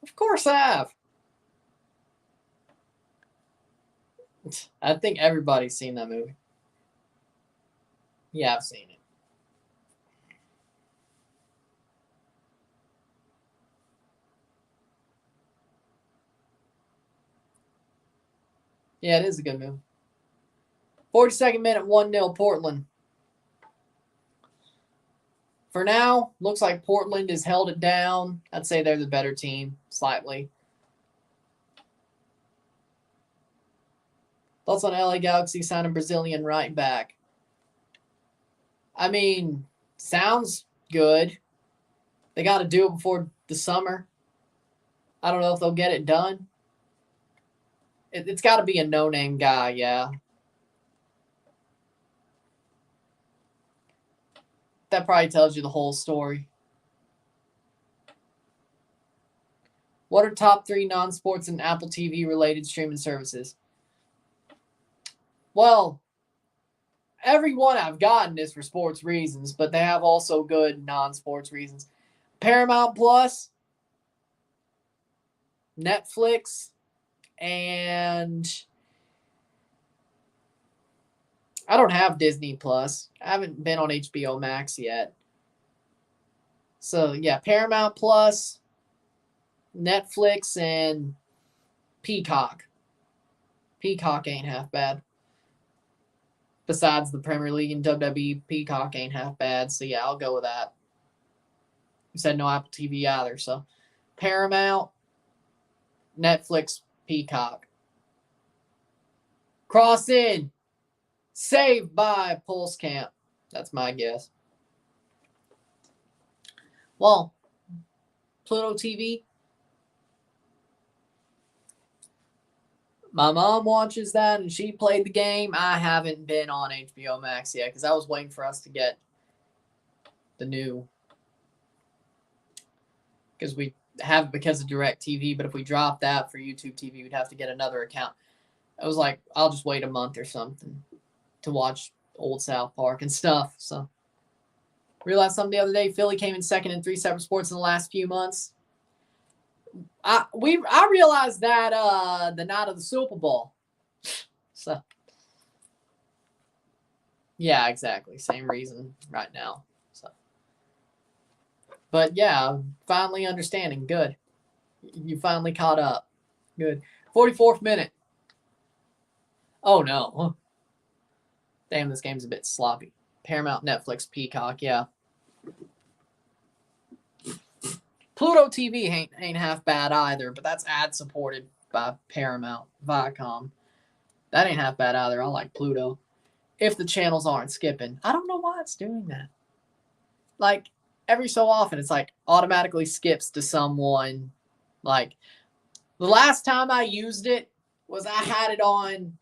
Speaker 1: Of course I have. I think everybody's seen that movie. Yeah, I've seen it. Yeah, it is a good movie. 42nd minute, 1-0 Portland. For now, looks like Portland has held it down. I'd say they're the better team, slightly. Thoughts on LA Galaxy signing Brazilian right back? I mean, sounds good. They got to do it before the summer. I don't know if they'll get it done. It's got to be a no-name guy, yeah. That probably tells you the whole story. What are top 3 non-sports and Apple TV related streaming services? Well, every one I've gotten is for sports reasons, but they have also good non-sports reasons. Paramount Plus, Netflix, and I don't have Disney Plus. I haven't been on HBO Max yet. So, yeah, Paramount Plus, Netflix, and Peacock. Peacock ain't half bad. Besides the Premier League and WWE, Peacock ain't half bad. So, yeah, I'll go with that. You said no Apple TV either. So, Paramount, Netflix, Peacock. Cross in. Saved by Pulse Camp. That's my guess. Well, Pluto TV. My mom watches that and she played the game. I haven't been on HBO Max yet because I was waiting for us to get the new. Because we have it because of DirecTV, but if we drop that for YouTube TV, we'd have to get another account. I was like, I'll just wait a month or something to watch old South Park and stuff. So, realized something the other day. Philly came in second in 3 separate sports in the last few months. I realized that the night of the Super Bowl. So, yeah, exactly. Same reason right now. So, but yeah, finally understanding. Good. You finally caught up. Good. 44th minute. Oh no. Damn, this game's a bit sloppy. Paramount, Netflix, Peacock, yeah. Pluto TV ain't half bad either, but that's ad supported by Paramount, Viacom. That ain't half bad either. I like Pluto. If the channels aren't skipping. I don't know why it's doing that. Like, every so often, it's like automatically skips to someone. Like, the last time I used it was I had it on,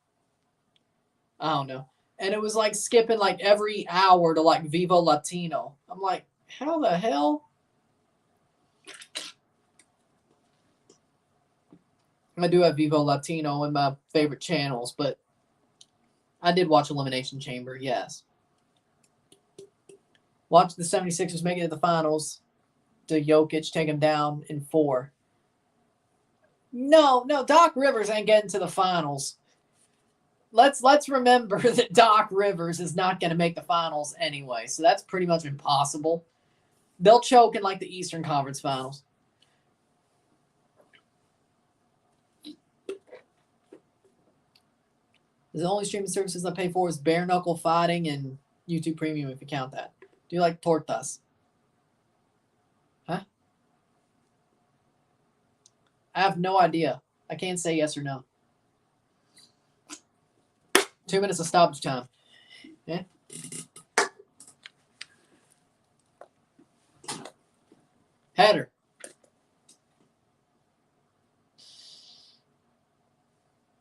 Speaker 1: I don't know. And it was like skipping like every hour to like Vivo Latino. I'm like, how the hell? I do have Vivo Latino in my favorite channels, but I did watch Elimination Chamber, yes. Watch the 76ers make it to the finals. To Jokic take him down in 4. No, Doc Rivers ain't getting to the finals. Let's remember that Doc Rivers is not going to make the finals anyway, so that's pretty much impossible. They'll choke in like the Eastern Conference Finals. The only streaming services I pay for is Bare Knuckle Fighting and YouTube Premium, if you count that. Do you like tortas? Huh? I have no idea. I can't say yes or no. 2 minutes of stoppage time. Yeah. Header.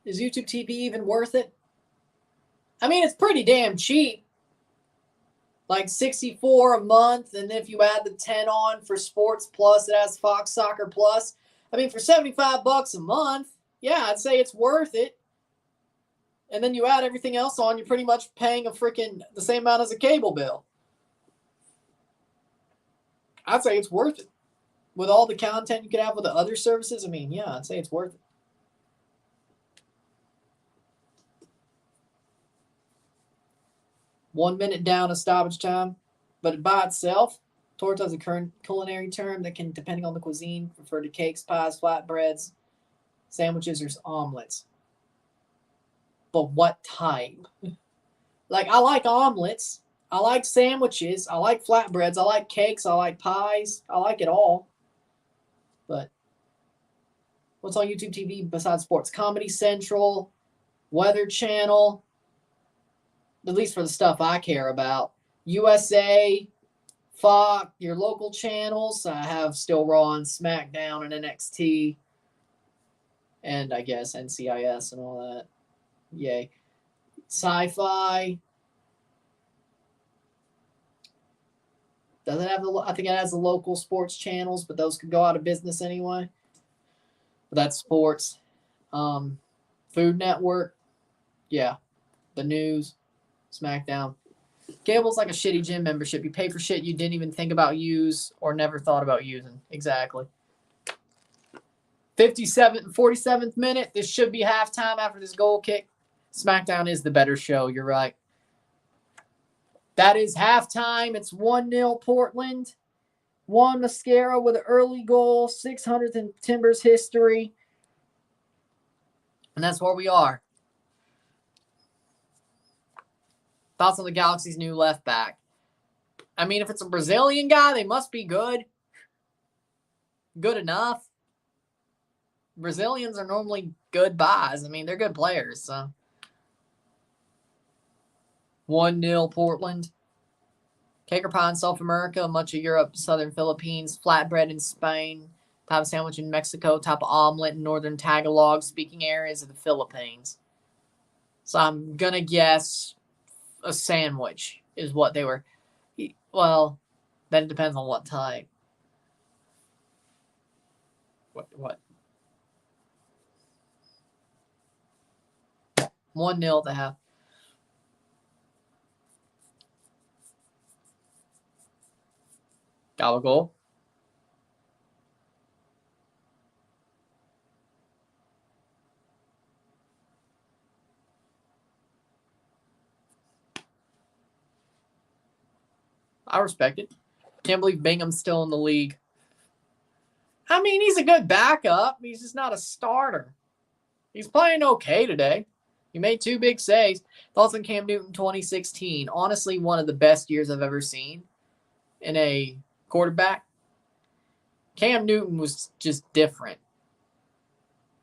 Speaker 1: Is YouTube TV even worth it? I mean, it's pretty damn cheap. Like $64 a month, and if you add the 10 on for Sports Plus, it has Fox Soccer Plus. I mean, for $75 a month, yeah, I'd say it's worth it. And then you add everything else on, you're pretty much paying the same amount as a cable bill. I'd say it's worth it. With all the content you could have with the other services, I mean, yeah, I'd say it's worth it. One minute down of stoppage time, but by itself, torta is a current culinary term that can, depending on the cuisine, refer to cakes, pies, flatbreads, sandwiches, or omelets. But what type? Like, I like omelets. I like sandwiches. I like flatbreads. I like cakes. I like pies. I like it all. But what's on YouTube TV besides sports? Comedy Central, Weather Channel, at least for the stuff I care about. USA, Fox, your local channels. I have still Raw and SmackDown and NXT. And I guess NCIS and all that. Yay. Sci-fi. Doesn't have I think it has the local sports channels, but those could go out of business anyway. But that's sports. Food Network. Yeah. The news. SmackDown. Cable's like a shitty gym membership. You pay for shit you didn't even think about use or never thought about using. Exactly. 47th minute. This should be halftime after this goal kick. SmackDown is the better show. You're right. That is halftime. It's 1-0 Portland. Juan Mascara with an early goal. 600th in Timbers history. And that's where we are. Thoughts on the Galaxy's new left back? I mean, if it's a Brazilian guy, they must be good. Good enough. Brazilians are normally good buys. I mean, they're good players. So 1-0 Portland. Cake or pie in South America, much of Europe, southern Philippines, flatbread in Spain, type of sandwich in Mexico, type of omelet in northern Tagalog speaking areas of the Philippines. So I'm going to guess a sandwich is what they were. Well, then it depends on what type. What? 1-0 to half. Got a goal. I respect it. Can't believe Bingham's still in the league. I mean, he's a good backup. He's just not a starter. He's playing okay today. He made 2 big saves. Thoughts on Cam Newton 2016. Honestly, one of the best years I've ever seen in a quarterback. Cam Newton was just different.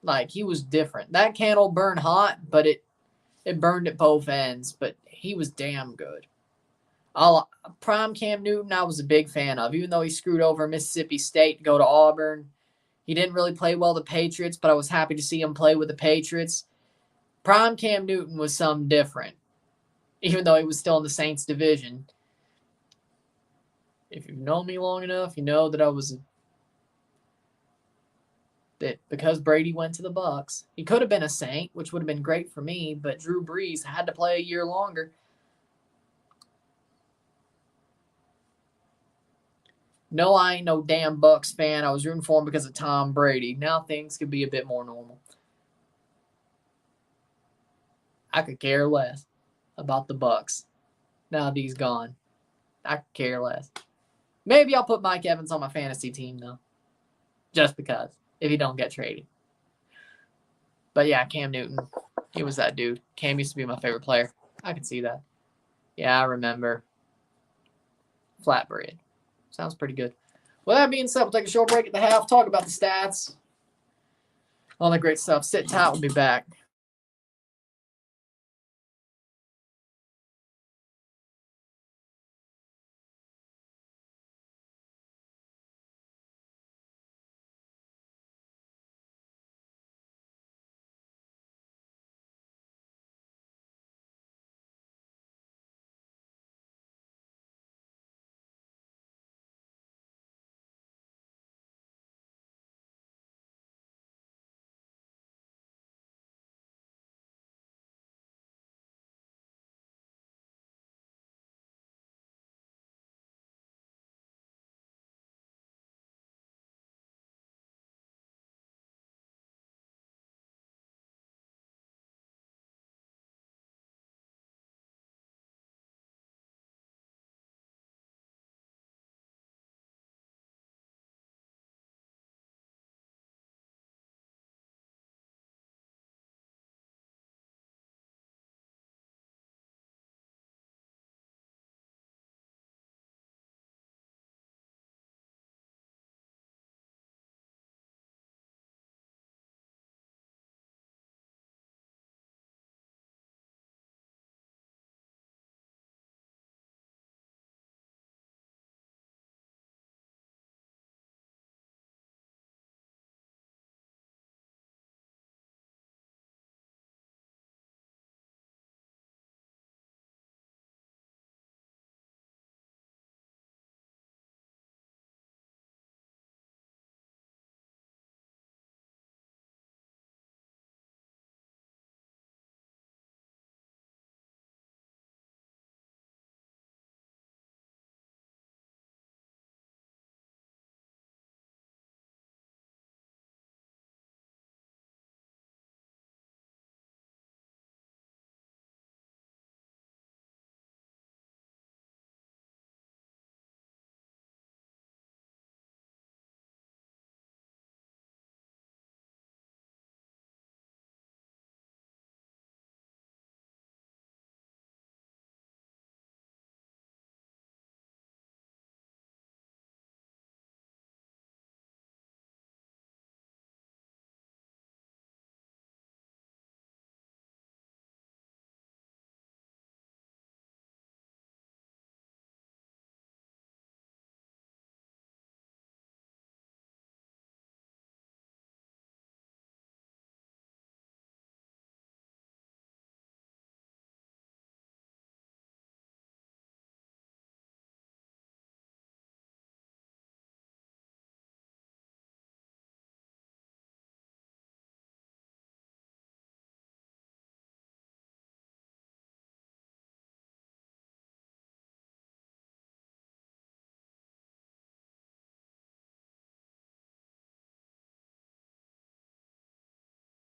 Speaker 1: Like, he was different. That candle burned hot, but it burned at both ends. But he was damn good. Prime Cam Newton, I was a big fan of. Even though he screwed over Mississippi State to go to Auburn. He didn't really play well with the Patriots, but I was happy to see him play with the Patriots. Prime Cam Newton was something different, even though he was still in the Saints division. If you've known me long enough, you know that that because Brady went to the Bucs, he could have been a Saint, which would have been great for me, but Drew Brees had to play a year longer. No, I ain't no damn Bucs fan. I was rooting for him because of Tom Brady. Now things could be a bit more normal. I could care less about the Bucs. Now that he's gone, I could care less. Maybe I'll put Mike Evans on my fantasy team, though. Just because, if he don't get traded. But yeah, Cam Newton, he was that dude. Cam used to be my favorite player. I can see that. Yeah, I remember. Flatbread. Sounds pretty good. Well, that being said, we'll take a short break at the half, talk about the stats, all that great stuff. Sit tight, we'll be back.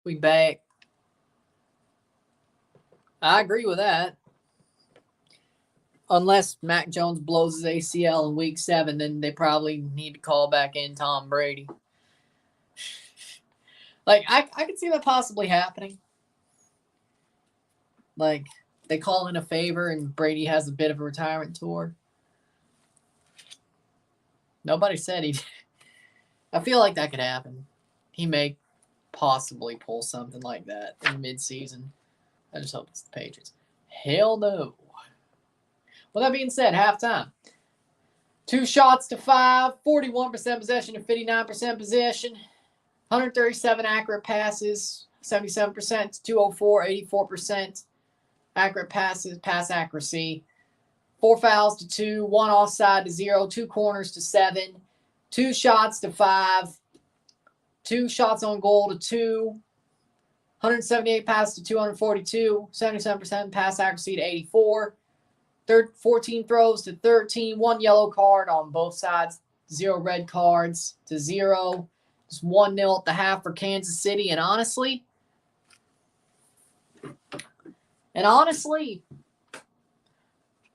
Speaker 1: We back. I agree with that. Unless Mac Jones blows his ACL in week 7, then they probably need to call back in Tom Brady. Like, I could see that possibly happening. Like, they call in a favor and Brady has a bit of a retirement tour. Nobody said he. I feel like that could happen. He may possibly pull something like that in midseason. I just hope it's the Patriots. Hell no. Well, that being said, halftime. 2 shots to 5, 41% possession to 59% possession, 137 accurate passes, 77% to 204, 84% accurate passes, pass accuracy, 4 fouls to 2, 1 offside to 0, 2 corners to 7, 2 shots to 5, 2 shots on goal to 2, 178 passes to 242, 77% pass accuracy to 84, 14 throws to 13, 1 yellow card on both sides, 0 red cards to 0. Just 1-0 at the half for Kansas City. And honestly,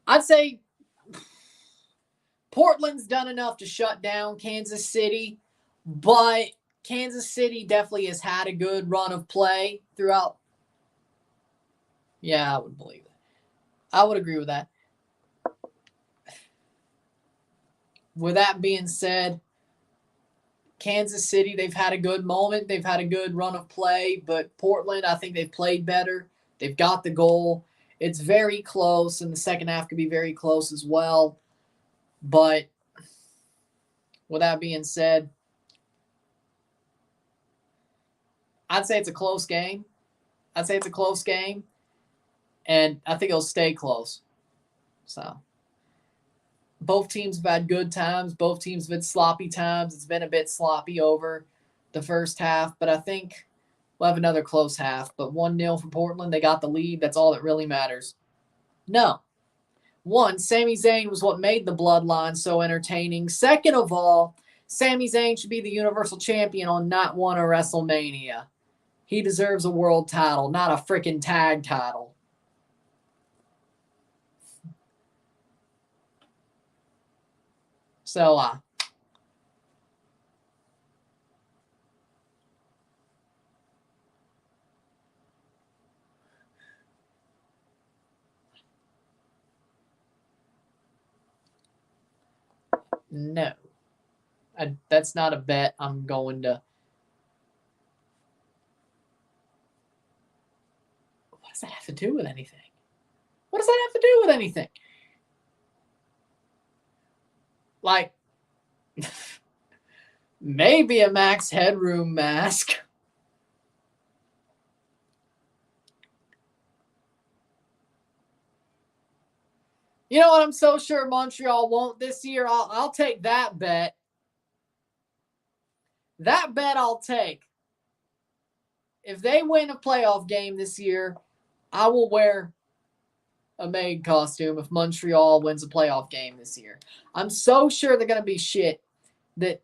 Speaker 1: I'd say Portland's done enough to shut down Kansas City, but Kansas City definitely has had a good run of play throughout. Yeah, I would believe that. I would agree with that. With that being said, Kansas City, they've had a good moment. They've had a good run of play, but Portland, I think they've played better. They've got the goal. It's very close, and the second half could be very close as well. But with that being said, I'd say it's a close game. And I think it'll stay close. So both teams have had good times. Both teams have had sloppy times. It's been a bit sloppy over the first half, but I think we'll have another close half. But 1-0 for Portland. They got the lead. That's all that really matters. No. 1, Sami Zayn was what made the bloodline so entertaining. Second of all, Sami Zayn should be the Universal Champion on Night 1 of WrestleMania. He deserves a world title, not a freaking tag title. So, no. That's not a bet I'm going to. What does that have to do with anything? Like, maybe a Max Headroom mask. You know what? I'm so sure Montreal won't this year. I'll take that bet. That bet I'll take. If they win a playoff game this year, I will wear a maid costume if Montreal wins a playoff game this year. I'm so sure they're going to be shit that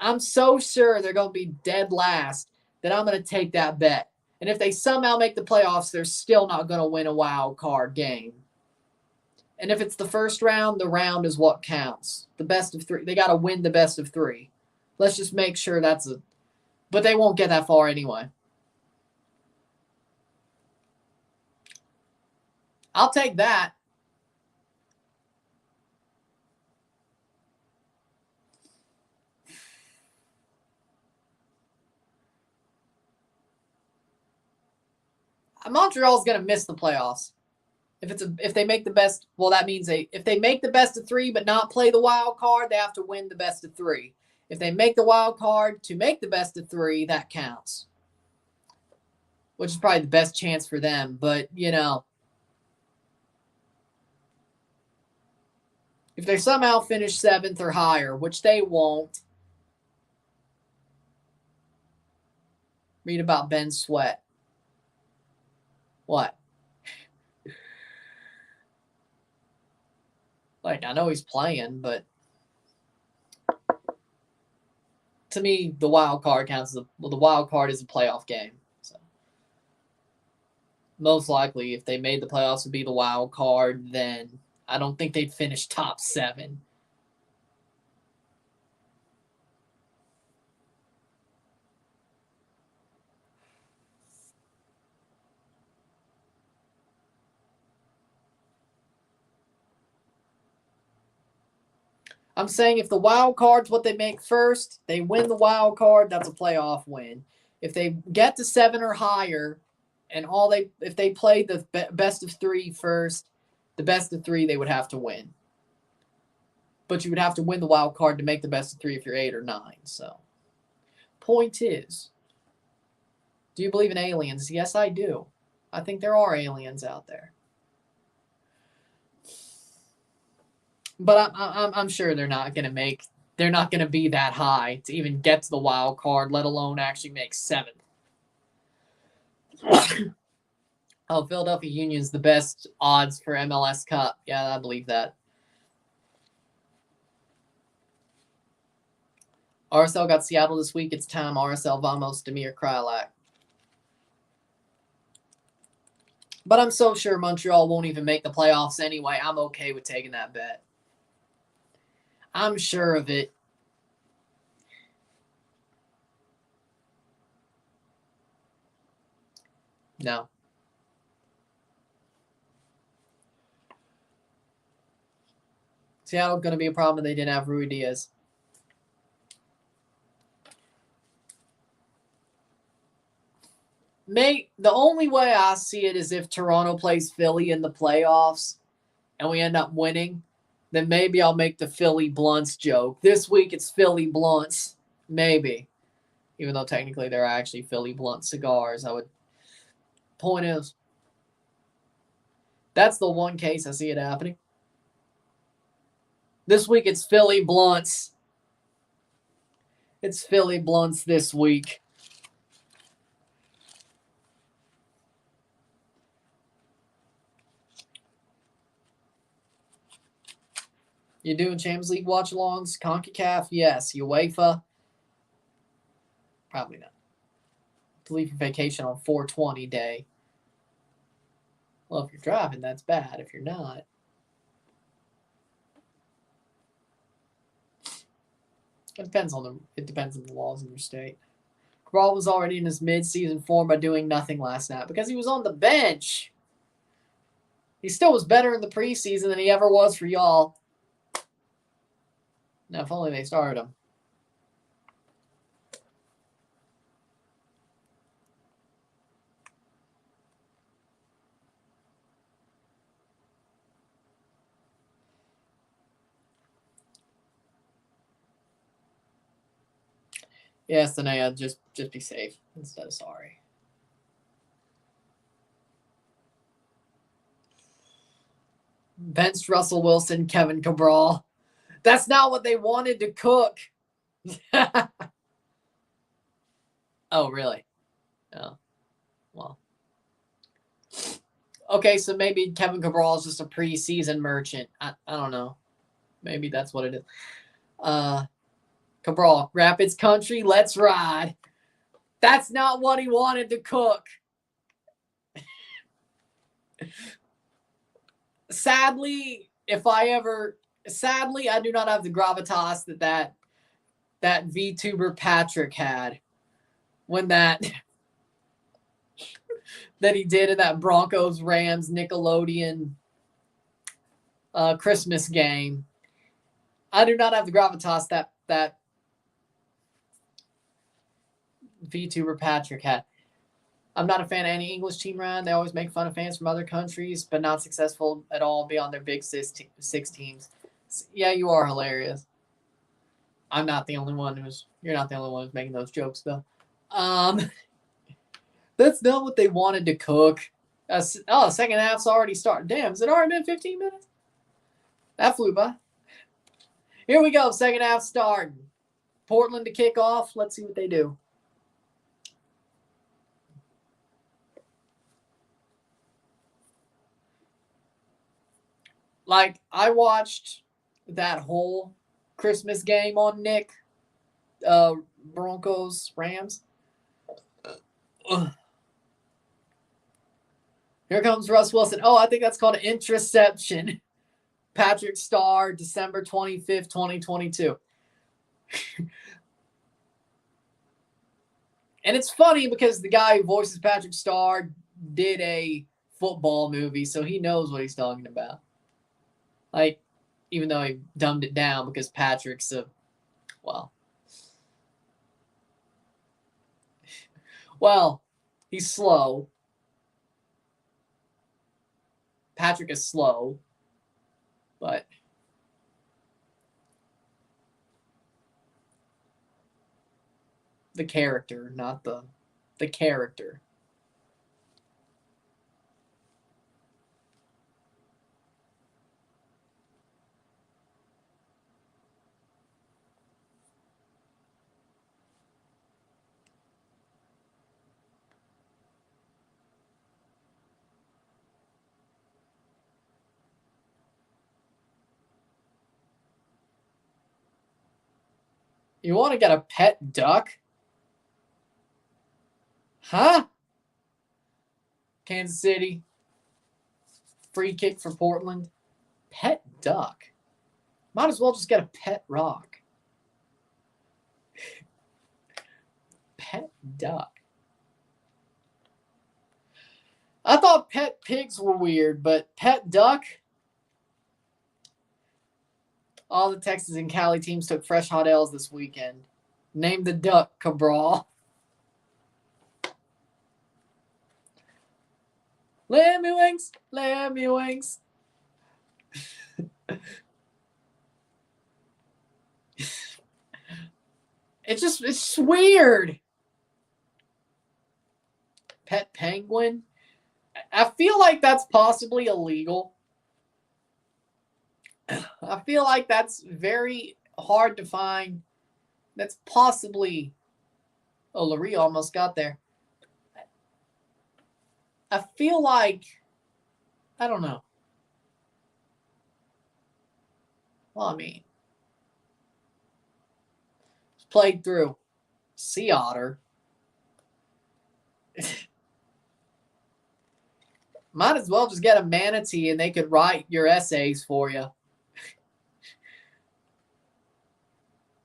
Speaker 1: I'm so sure they're going to be dead last that I'm going to take that bet. And if they somehow make the playoffs, they're still not going to win a wild card game. And if it's the first round, the round is what counts. The best of 3. They got to win the best of 3. Let's just make sure that's a. But they won't get that far anyway. I'll take that. Montreal's going to miss the playoffs. If they make the best, well, that means if they make the best of 3 but not play the wild card, they have to win the best of 3. If they make the wild card to make the best of 3, that counts. Which is probably the best chance for them. But, you know, if they somehow finish 7th or higher, which they won't, read about Ben Sweat. What? Like, I know he's playing, but to me, the wild card counts. The wild card is a playoff game. So most likely, if they made the playoffs, would be the wild card. Then I don't think they'd finish top 7. I'm saying if the wild card's what they make first, they win the wild card, that's a playoff win. If they get to 7 or higher, and if they played the best of 3 first, the best of 3 they would have to win. But you would have to win the wild card to make the best of 3 if you're 8 or 9. So, point is, do you believe in aliens? Yes, I do. I think there are aliens out there. But I'm sure they're not going to be that high to even get to the wild card, let alone actually make 7th. Oh, Philadelphia Union's the best odds for MLS Cup. Yeah, I believe that. RSL got Seattle this week. It's time. RSL Vamos, Damir Krylak. But I'm so sure Montreal won't even make the playoffs anyway. I'm okay with taking that bet. I'm sure of it. No. Seattle's going to be a problem if they didn't have Rui Diaz. The only way I see it is if Toronto plays Philly in the playoffs and we end up winning, then maybe I'll make the Philly Blunts joke. This week it's Philly Blunts. Maybe. Even though technically they're actually Philly Blunt cigars. Point is, that's the one case I see it happening. This week it's Philly Blunts. It's Philly Blunts this week. You doing Champions League watch-alongs? CONCACAF? Yes. UEFA? Probably not. To leave for vacation on 420 day. Well, if you're driving, that's bad. If you're not, it depends on the laws in your state. Cabral was already in his mid-season form by doing nothing last night because he was on the bench. He still was better in the preseason than he ever was for y'all. Now, if only they started him. Yes, then I just be safe instead of sorry. Benched Russell Wilson, Kevin Cabral. That's not what they wanted to cook. Oh, really? Oh, well. Okay, so maybe Kevin Cabral is just a preseason merchant. I don't know. Maybe that's what it is. Cabral, Rapids Country, let's ride. That's not what he wanted to cook. Sadly, I do not have the gravitas that VTuber Patrick had when that he did in that Broncos Rams Nickelodeon Christmas game. I do not have the gravitas that VTuber Patrick had. I'm not a fan of any English team around. They always make fun of fans from other countries, but not successful at all beyond their big six teams. Yeah, you are hilarious. You're not the only one who's making those jokes though. That's not what they wanted to cook. Second half's already started. Damn, has it already been 15 minutes? That flew by. Here we go. Second half starting. Portland to kick off. Let's see what they do. Like, I watched that whole Christmas game on Nick. Broncos, Rams. Here comes Russ Wilson. Oh, I think that's called an interception. Patrick Starr, December 25th, 2022. And it's funny because the guy who voices Patrick Starr did a football movie, so he knows what he's talking about. Like, even though he dumbed it down because Patrick's well, he's slow. Patrick is slow, but the character, not the character. You want to get a pet duck? Huh? Kansas City. Free kick for Portland. Pet duck. Might as well just get a pet rock. Pet duck. I thought pet pigs were weird, but pet duck? All the Texas and Cali teams took fresh hot L's this weekend. Name the duck, Cabral. Lemmy wings, lemmy wings. It's just weird. Pet penguin. I feel like that's possibly illegal. I feel like that's very hard to find. That's possibly. Oh, Larry almost got there. I feel like. I don't know. Well, I mean. It's played through. Sea otter. Might as well just get a manatee and they could write your essays for you.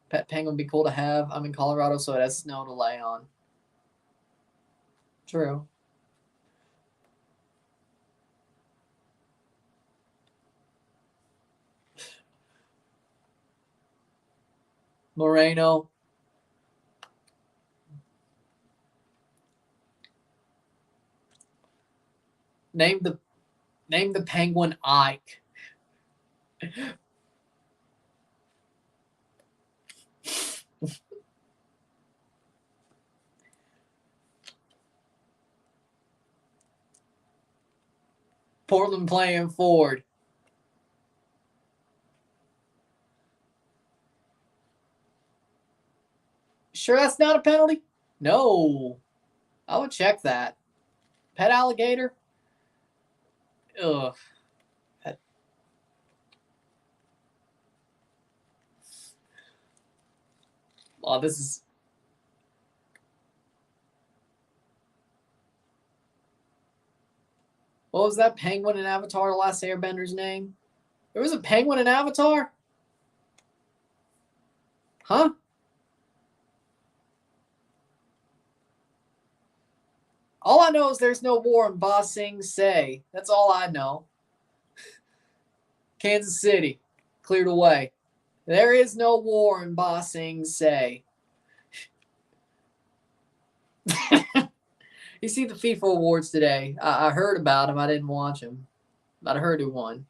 Speaker 1: Pet penguin would be cool to have. I'm in Colorado, so it has snow to lay on. True. Moreno. Name the penguin Ike. Portland playing Ford. Sure that's not a penalty? No. I would check that. Pet alligator? Ugh. Oh, this is... What was that penguin in Avatar, The Last Airbender's name? There was a penguin in Avatar? Huh? All I know is there's no war in Ba Sing Se. That's all I know. Kansas City. Cleared away. There is no war in Ba Sing Se. You see the FIFA awards today. I heard about them. I didn't watch them. But I heard who won.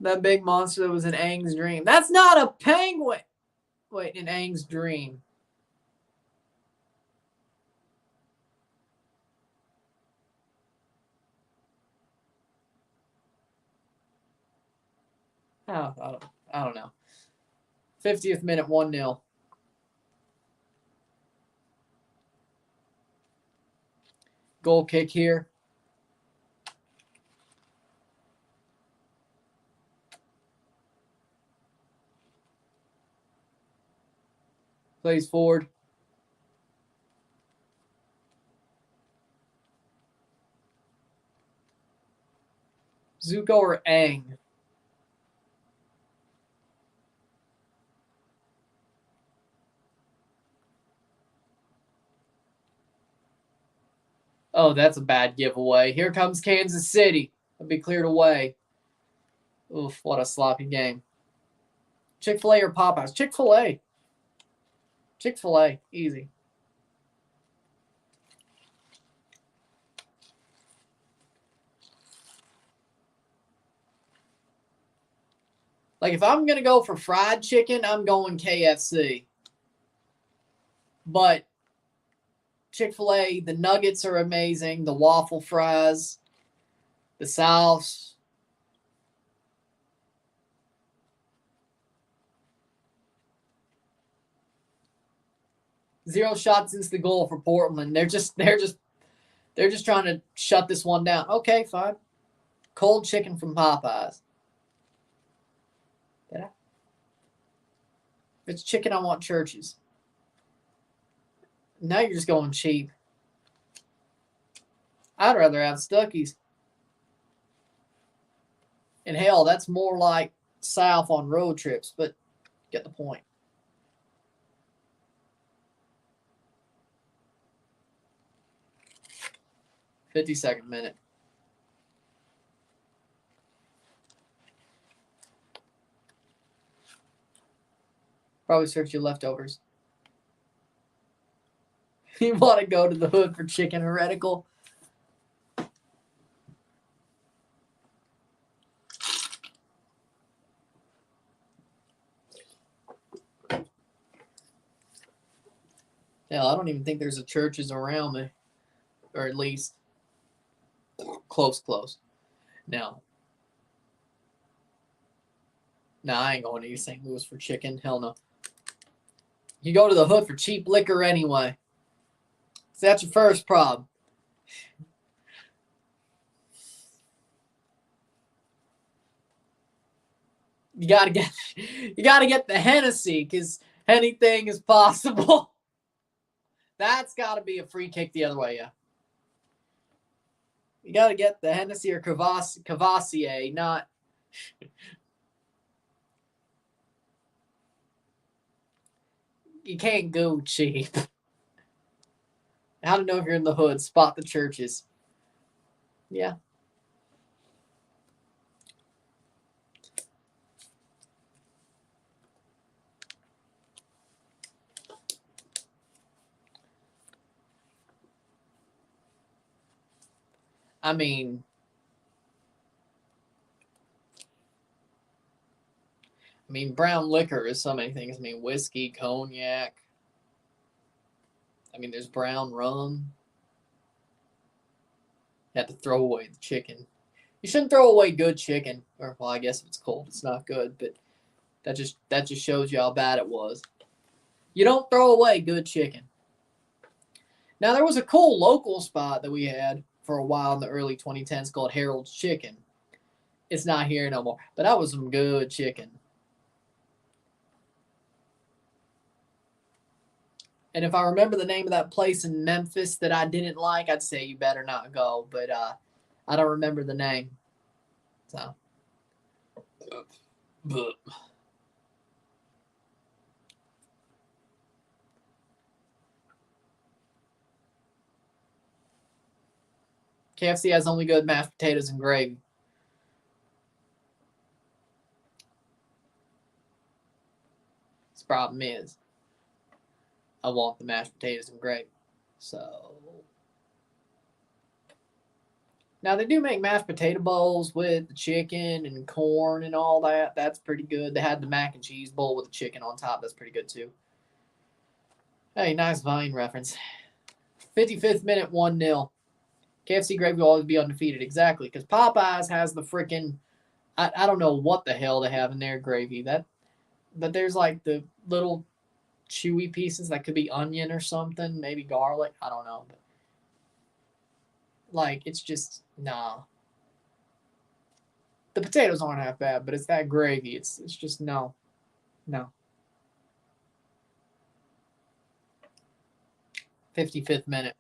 Speaker 1: That big monster that was in Aang's dream. That's not a penguin. Wait, in Aang's dream. Oh, I don't know. 50th minute, 1-0. Goal kick here. Plays forward. Zuko or Aang? Oh, that's a bad giveaway. Here comes Kansas City. It'll be cleared away. Oof, what a sloppy game. Chick-fil-A or Popeyes? Chick-fil-A. Chick-fil-A. Easy. Like, if I'm going to go for fried chicken, I'm going KFC. But Chick-fil-A, the nuggets are amazing. The waffle fries, the sauce. Zero shots since the goal for Portland. They're just trying to shut this one down. Okay, fine. Cold chicken from Popeyes. If it's chicken, I want Church's. Now you're just going cheap. I'd rather have Stuckey's. And hell, that's more like South on road trips, but get the point. .52 minute. Probably search your leftovers. You want to go to the hood for chicken heretical? Hell, I don't even think there's a Church's around me. Or at least close. No, I ain't going to East St. Louis for chicken. Hell no. You go to the hood for cheap liquor anyway. So that's your first problem. You gotta get the Hennessy, because anything is possible. That's gotta be a free kick the other way, yeah. You gotta get the Hennessy or Cavassier, not. You can't go cheap. How to know if you're in the hood? Spot the Church's. Yeah. I mean, brown liquor is so many things. I mean, whiskey, cognac. I mean, there's brown rum. You have to throw away the chicken. You shouldn't throw away good chicken. Or, well, I guess if it's cold, it's not good. But that just shows you how bad it was. You don't throw away good chicken. Now, there was a cool local spot that we had for a while in the early 2010s called Harold's Chicken. It's not here no more. But that was some good chicken. And if I remember the name of that place in Memphis that I didn't like, I'd say you better not go. But I don't remember the name. So. KFC has only good mashed potatoes and gravy. The problem is, I want the mashed potatoes and gravy. So. Now, they do make mashed potato bowls with the chicken and corn and all that. That's pretty good. They had the mac and cheese bowl with the chicken on top. That's pretty good, too. Hey, nice Vine reference. 55th minute, 1-0. KFC gravy will always be undefeated. Exactly, because Popeyes has the freaking... I don't know what the hell they have in their gravy. But there's like the little chewy pieces that could be onion or something. Maybe garlic. I don't know. But like, it's just... Nah. The potatoes aren't half bad, but it's that gravy. It's just no. 55th minute.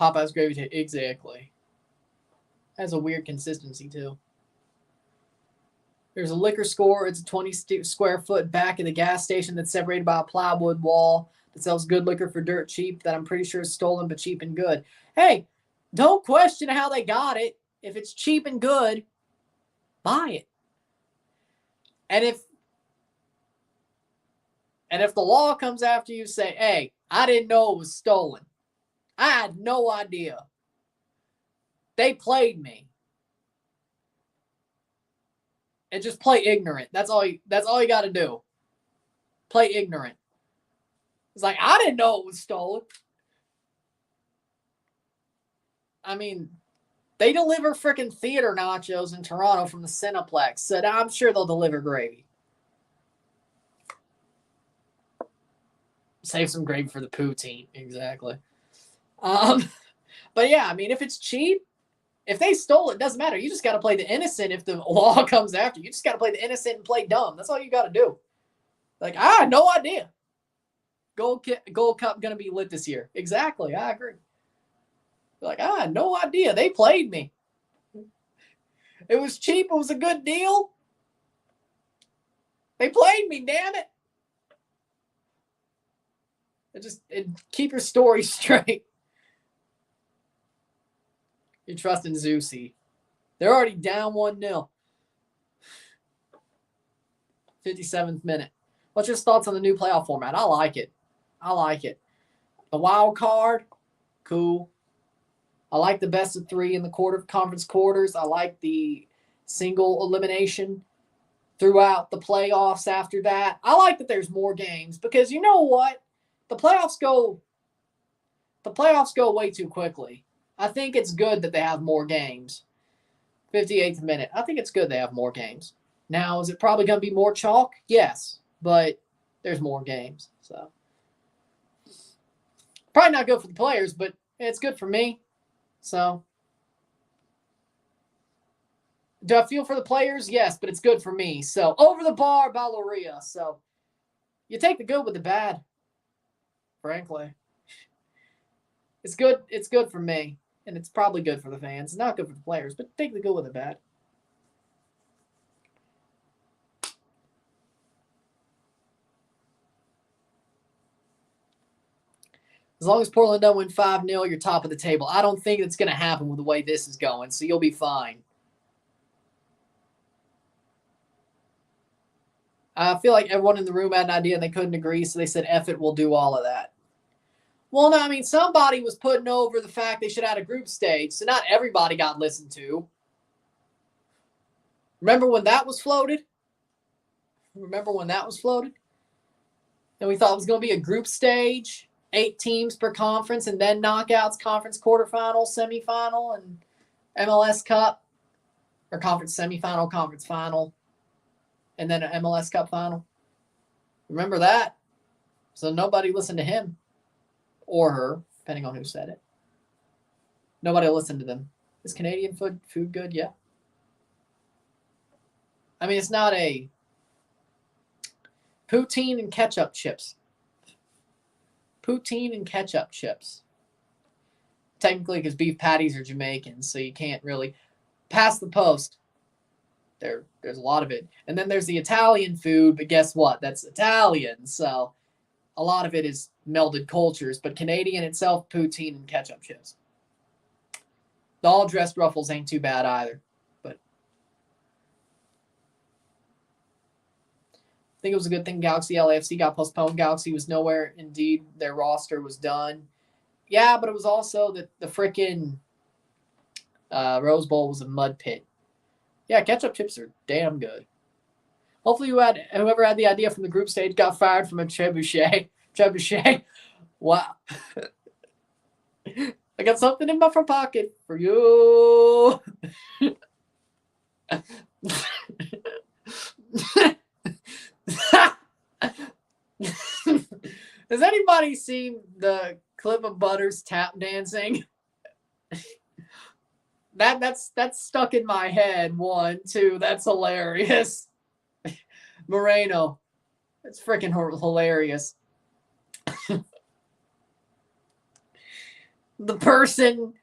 Speaker 1: Popeye's gravy tape. Exactly. Has a weird consistency, too. There's a liquor store. It's a 20 square foot back of the gas station that's separated by a plywood wall that sells good liquor for dirt cheap that I'm pretty sure is stolen but cheap and good. Hey, don't question how they got it. If it's cheap and good, buy it. And if the law comes after you, say, hey, I didn't know it was stolen. I had no idea. They played me. And just play ignorant. That's all you got to do. Play ignorant. It's like, I didn't know it was stolen. I mean, they deliver freaking theater nachos in Toronto from the Cineplex. So I'm sure they'll deliver gravy. Save some gravy for the poutine. Exactly. But yeah, I mean, if it's cheap, if they stole it, doesn't matter. You just got to play the innocent if the law comes after you. You just got to play the innocent and play dumb. That's all you got to do. Like, I had no idea. Gold Cup going to be lit this year. Exactly. I agree. Like, I had no idea. They played me. It was cheap. It was a good deal. They played me, damn it. Keep your story straight. You're trusting Zusi. They're already down 1-0. 57th minute. What's your thoughts on the new playoff format? I like it. The wild card, cool. I like the best of 3 in the conference quarters. I like the single elimination throughout the playoffs after that. I like that there's more games because you know what? The playoffs go way too quickly. I think it's good that they have more games. 58th minute. I think it's good they have more games. Now, is it probably going to be more chalk? Yes, but there's more games. So probably not good for the players, but it's good for me. So do I feel for the players? Yes, but it's good for me. So over the bar, Balleria. So you take the good with the bad, frankly. It's good. It's good for me. And it's probably good for the fans. It's not good for the players, but take the good with the bad. As long as Portland don't win 5-0, you're top of the table. I don't think it's going to happen with the way this is going, so you'll be fine. I feel like everyone in the room had an idea and they couldn't agree, so they said, F it, we'll do all of that. Well, no, I mean, somebody was putting over the fact they should have a group stage, so not everybody got listened to. Remember when that was floated? And we thought it was going to be a group stage, 8 teams per conference, and then knockouts, conference quarterfinal, semifinal, and MLS Cup, or conference semifinal, conference final, and then an MLS Cup final. Remember that? So nobody listened to him. Or her, depending on who said it. Nobody will listen to them. Is Canadian food good? Yeah. I mean, it's not a poutine and ketchup chips. Poutine and ketchup chips. Technically, because beef patties are Jamaican, so you can't really pass the post. There's a lot of it. And then there's the Italian food, but guess what? That's Italian, so a lot of it is melded cultures, but Canadian itself, poutine and ketchup chips. The all-dressed ruffles ain't too bad either, but I think it was a good thing Galaxy LAFC got postponed. Galaxy was nowhere. Indeed, their roster was done. Yeah, but it was also that the frickin' Rose Bowl was a mud pit. Yeah, ketchup chips are damn good. Hopefully whoever had the idea from the group stage got fired from a trebuchet. Wow. I got something in my front pocket for you. Has anybody seen the clip of Butters tap dancing? That's stuck in my head. 1, 2. That's hilarious. Moreno. It's freaking hilarious. The person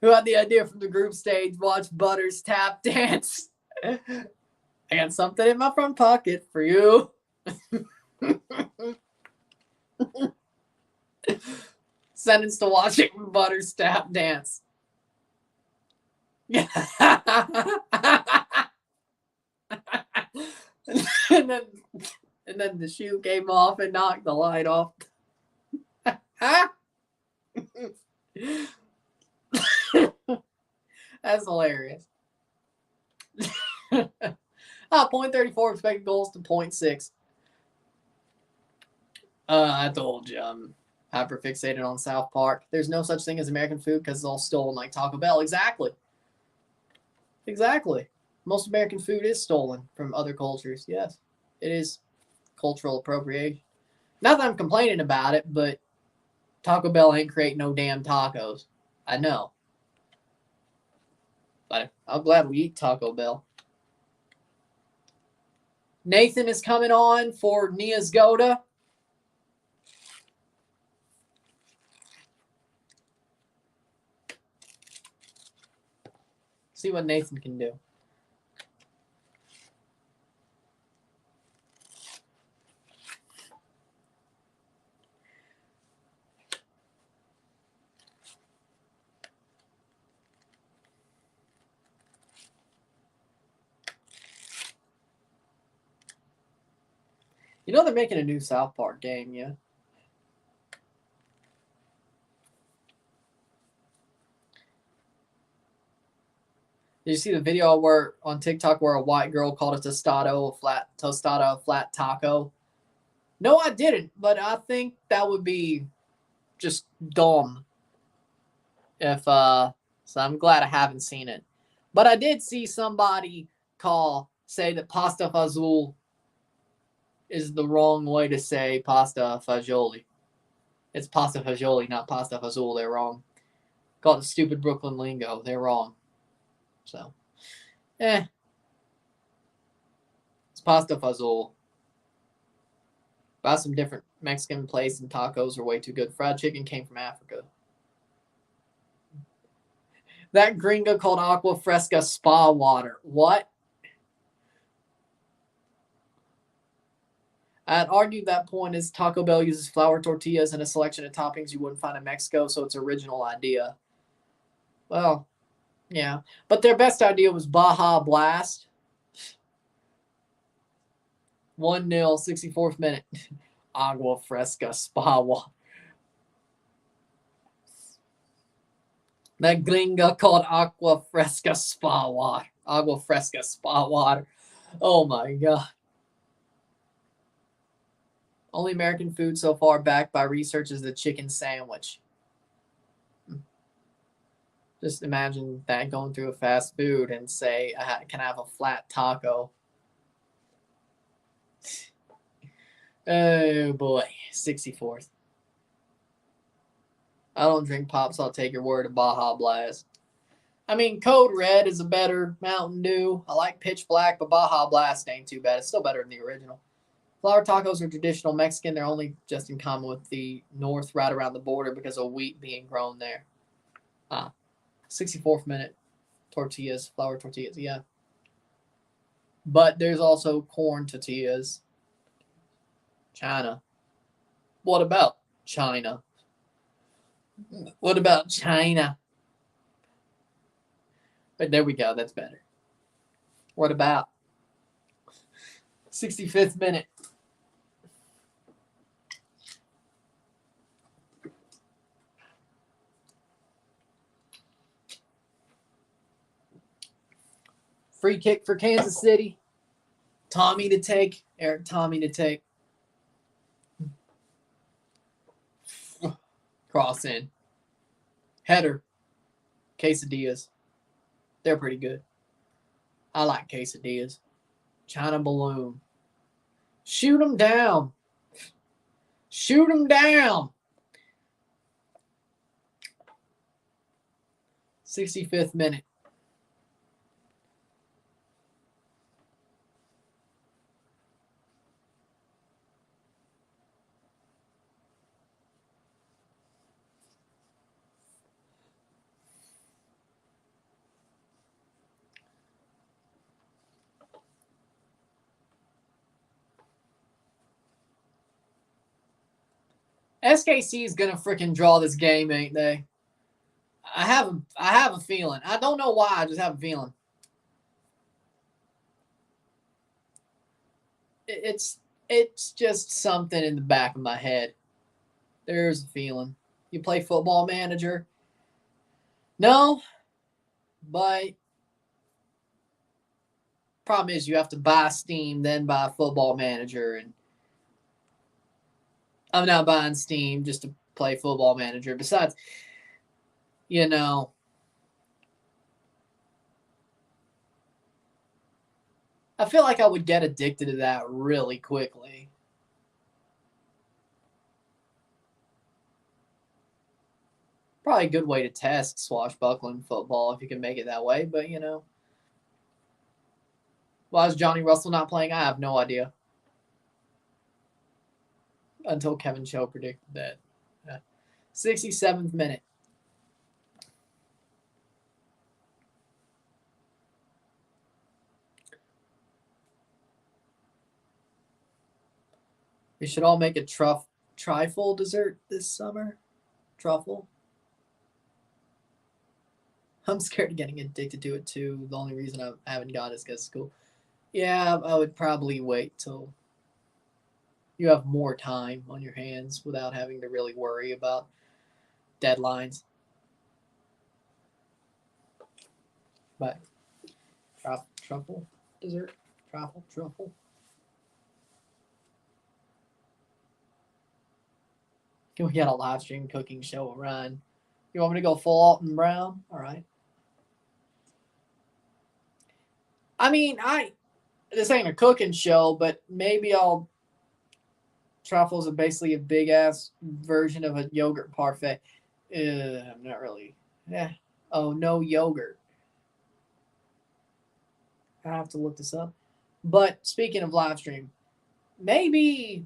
Speaker 1: who had the idea from the group stage watched Butters tap dance. I got something in my front pocket for you. Sentenced to watching Butters tap dance. and then the shoe came off and knocked the light off. That's hilarious. 0.34 expected goals to 0.6. I told you I'm hyperfixated on South Park. There's no such thing as American food because it's all stolen like Taco Bell. Exactly. Most American food is stolen from other cultures. Yes, it is cultural appropriation. Not that I'm complaining about it, but Taco Bell ain't creating no damn tacos. I know. But I'm glad we eat Taco Bell. Nathan is coming on for Nia's Goda. See what Nathan can do. You know they're making a new South Park game, yeah? Did you see the video where on TikTok where a white girl called a tostada a flat taco? No, I didn't, but I think that would be just dumb. So I'm glad I haven't seen it. But I did see somebody say that pasta fazool is the wrong way to say pasta fagioli. It's pasta fagioli, not pasta fazool. They're wrong. Call it stupid Brooklyn lingo. They're wrong. So, it's pasta fazool. Buy some different Mexican place and tacos are way too good. Fried chicken came from Africa. That gringo called Aqua Fresca spa water. What? I'd argue that point is Taco Bell uses flour tortillas and a selection of toppings you wouldn't find in Mexico, so it's an original idea. Well, yeah. But their best idea was Baja Blast. 1-0, 64th minute. Agua Fresca spa water. That gringa called Aqua Fresca spa water. Agua Fresca spa water. Oh my God. Only American food so far backed by research is the chicken sandwich. Just imagine that going through a fast food and say, can I have a flat taco? Oh boy, 64th. I don't drink pop, so I'll take your word of Baja Blast. I mean, Code Red is a better Mountain Dew. I like Pitch Black, but Baja Blast ain't too bad. It's still better than the original. Flour tacos are traditional Mexican. They're only just in common with the north right around the border because of wheat being grown there. 64th minute. Tortillas, flour tortillas, yeah. But there's also corn tortillas. China. What about China? What about China? But there we go. That's better. What about 65th minute? Free kick for Kansas City. Tommy to take. Eric Tommy to take. Cross in. Header. Quesadillas. They're pretty good. I like quesadillas. China balloon. Shoot them down. Shoot them down. 65th minute. SKC is gonna freaking draw this game, ain't they? I have a feeling. I don't know why. I just have a feeling. It's just something in the back of my head. There's a feeling. You play Football Manager? No, but problem is you have to buy Steam, then buy Football Manager, and I'm not buying Steam just to play Football Manager. Besides, you know, I feel like I would get addicted to that really quickly. Probably a good way to test swashbuckling football if you can make it that way, but why is Johnny Russell not playing? I have no idea. Until Kevin Cho predicted that. 67th minute. We should all make a trifle dessert this summer. Truffle. I'm scared of getting addicted to it too. The only reason I haven't got it is because school. Yeah, I would probably wait till you have more time on your hands without having to really worry about deadlines. But truffle dessert, truffle. Can we get a live stream cooking show, Ryan? You want me to go full Alton Brown? All right. I mean, this ain't a cooking show, but maybe truffles are basically a big ass version of a yogurt parfait. I'm not really. Yeah. Oh, no yogurt. I have to look this up. But speaking of live stream, maybe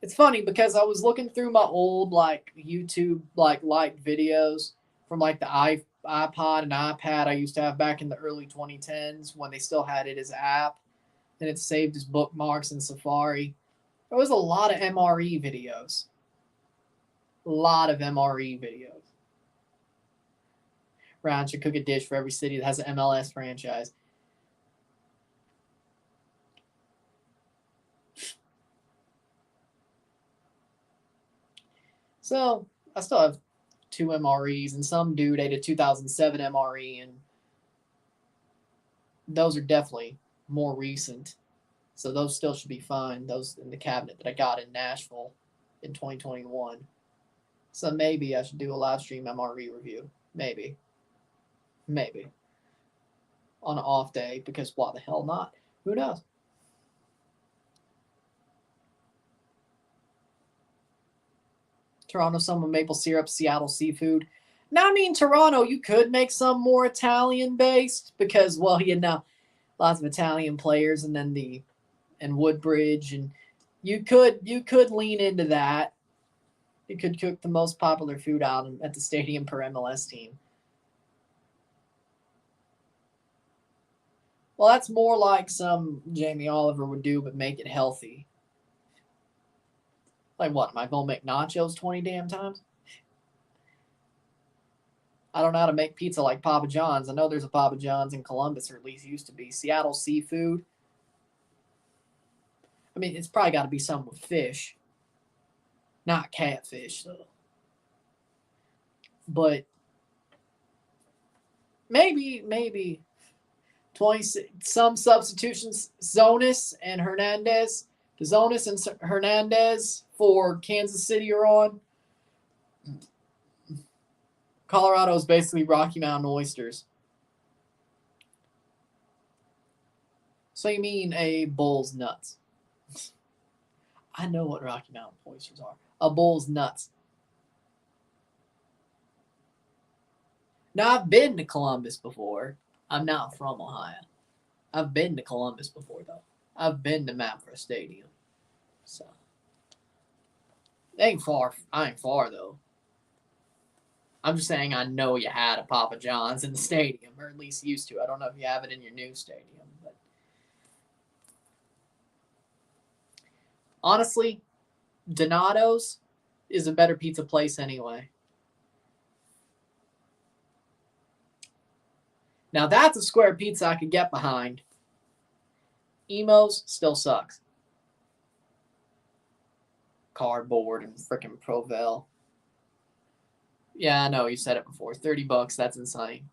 Speaker 1: it's funny because I was looking through my old YouTube liked videos from the iPod and iPad I used to have back in the early 2010s when they still had it as an app and it's saved as bookmarks in Safari. There was a lot of MRE videos. A lot of MRE videos. Ryan should cook a dish for every city that has an MLS franchise. So I still have 2 MREs, and some dude ate a 2007 MRE, and those are definitely more recent. So those still should be fine. Those in the cabinet that I got in Nashville in 2021. So maybe I should do a live stream MRE review. Maybe. On an off day, because why the hell not? Who knows? Toronto, some with maple syrup, Seattle seafood. Now, I mean, Toronto, you could make some more Italian based because, well, lots of Italian players, and then and Woodbridge, and you could lean into that. You could cook the most popular food out at the stadium per MLS team. Well, that's more like some Jamie Oliver would do, but make it healthy. Like what? Am I gonna make nachos 20 damn times? I don't know how to make pizza like Papa John's. I know there's a Papa John's in Columbus, or at least used to be. Seattle seafood. I mean, it's probably got to be some with fish, not catfish though. But maybe 20 some substitutions. Zonis and Hernandez. Zonis and Hernandez for Kansas City are on. Colorado is basically Rocky Mountain oysters. So you mean a bull's nuts? I know what Rocky Mountain oysters are. A bull's nuts. Now, I've been to Columbus before. I'm not from Ohio. I've been to Columbus before, though. I've been to MAPFRE Stadium. So, it ain't far. I ain't far, though. I'm just saying I know you had a Papa John's in the stadium, or at least used to. I don't know if you have it in your new stadium. But honestly, Donato's is a better pizza place anyway. Now that's a square pizza I could get behind. Emo's still sucks. Cardboard and frickin' Provel. Yeah, I know, you said it before. $30, that's insane.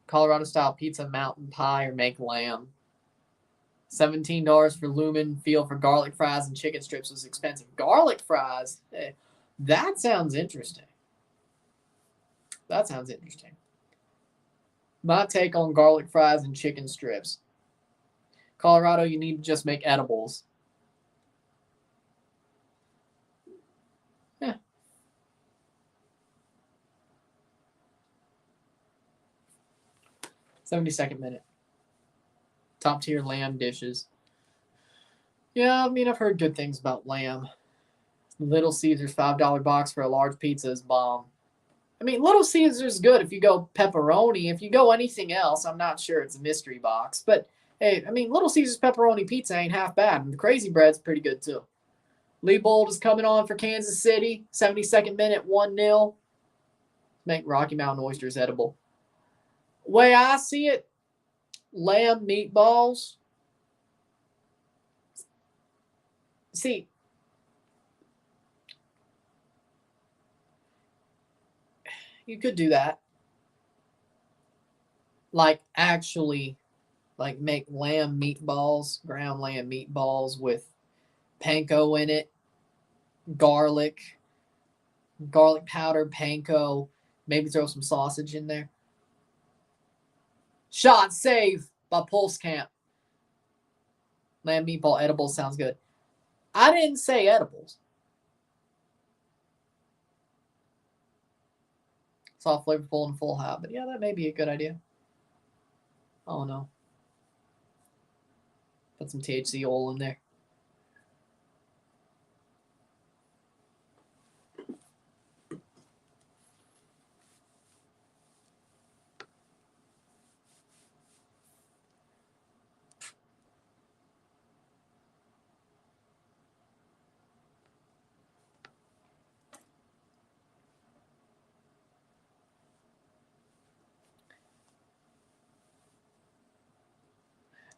Speaker 1: Colorado style pizza, mountain pie, or make lamb. $17 for Lumen Field for garlic fries and chicken strips was expensive. Garlic fries? That sounds interesting. That sounds interesting. My take on garlic fries and chicken strips. Colorado, you need to just make edibles. Yeah. 72nd minute. Top tier lamb dishes. Yeah, I mean, I've heard good things about lamb. Little Caesars $5 box for a large pizza is bomb. I mean, Little Caesars good if you go pepperoni. If you go anything else, I'm not sure it's a mystery box. But hey, I mean, Little Caesars pepperoni pizza ain't half bad. And the Crazy Bread's pretty good too. Leibold is coming on for Kansas City. 72nd minute, 1-0. Make Rocky Mountain oysters edible. Way I see it, lamb meatballs. See, you could do that. Like, actually, like, make lamb meatballs, ground lamb meatballs with panko in it, garlic powder, panko, maybe throw some sausage in there. Shot save by Pulse Camp. Lamb meatball edibles sounds good. I didn't say edibles. Soft, flavorful, and full high. But yeah, that may be a good idea. I don't know. Put some THC oil in there.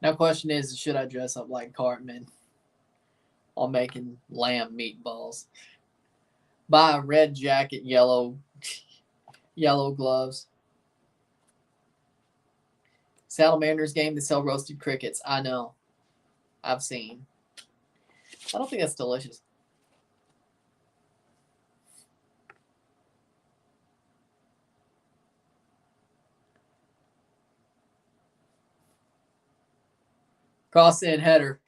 Speaker 1: Now, question is, should I dress up like Cartman on making lamb meatballs? Buy a red jacket, yellow gloves. Salamanders game, they sell roasted crickets. I know. I've seen. I don't think that's delicious. Cross in header.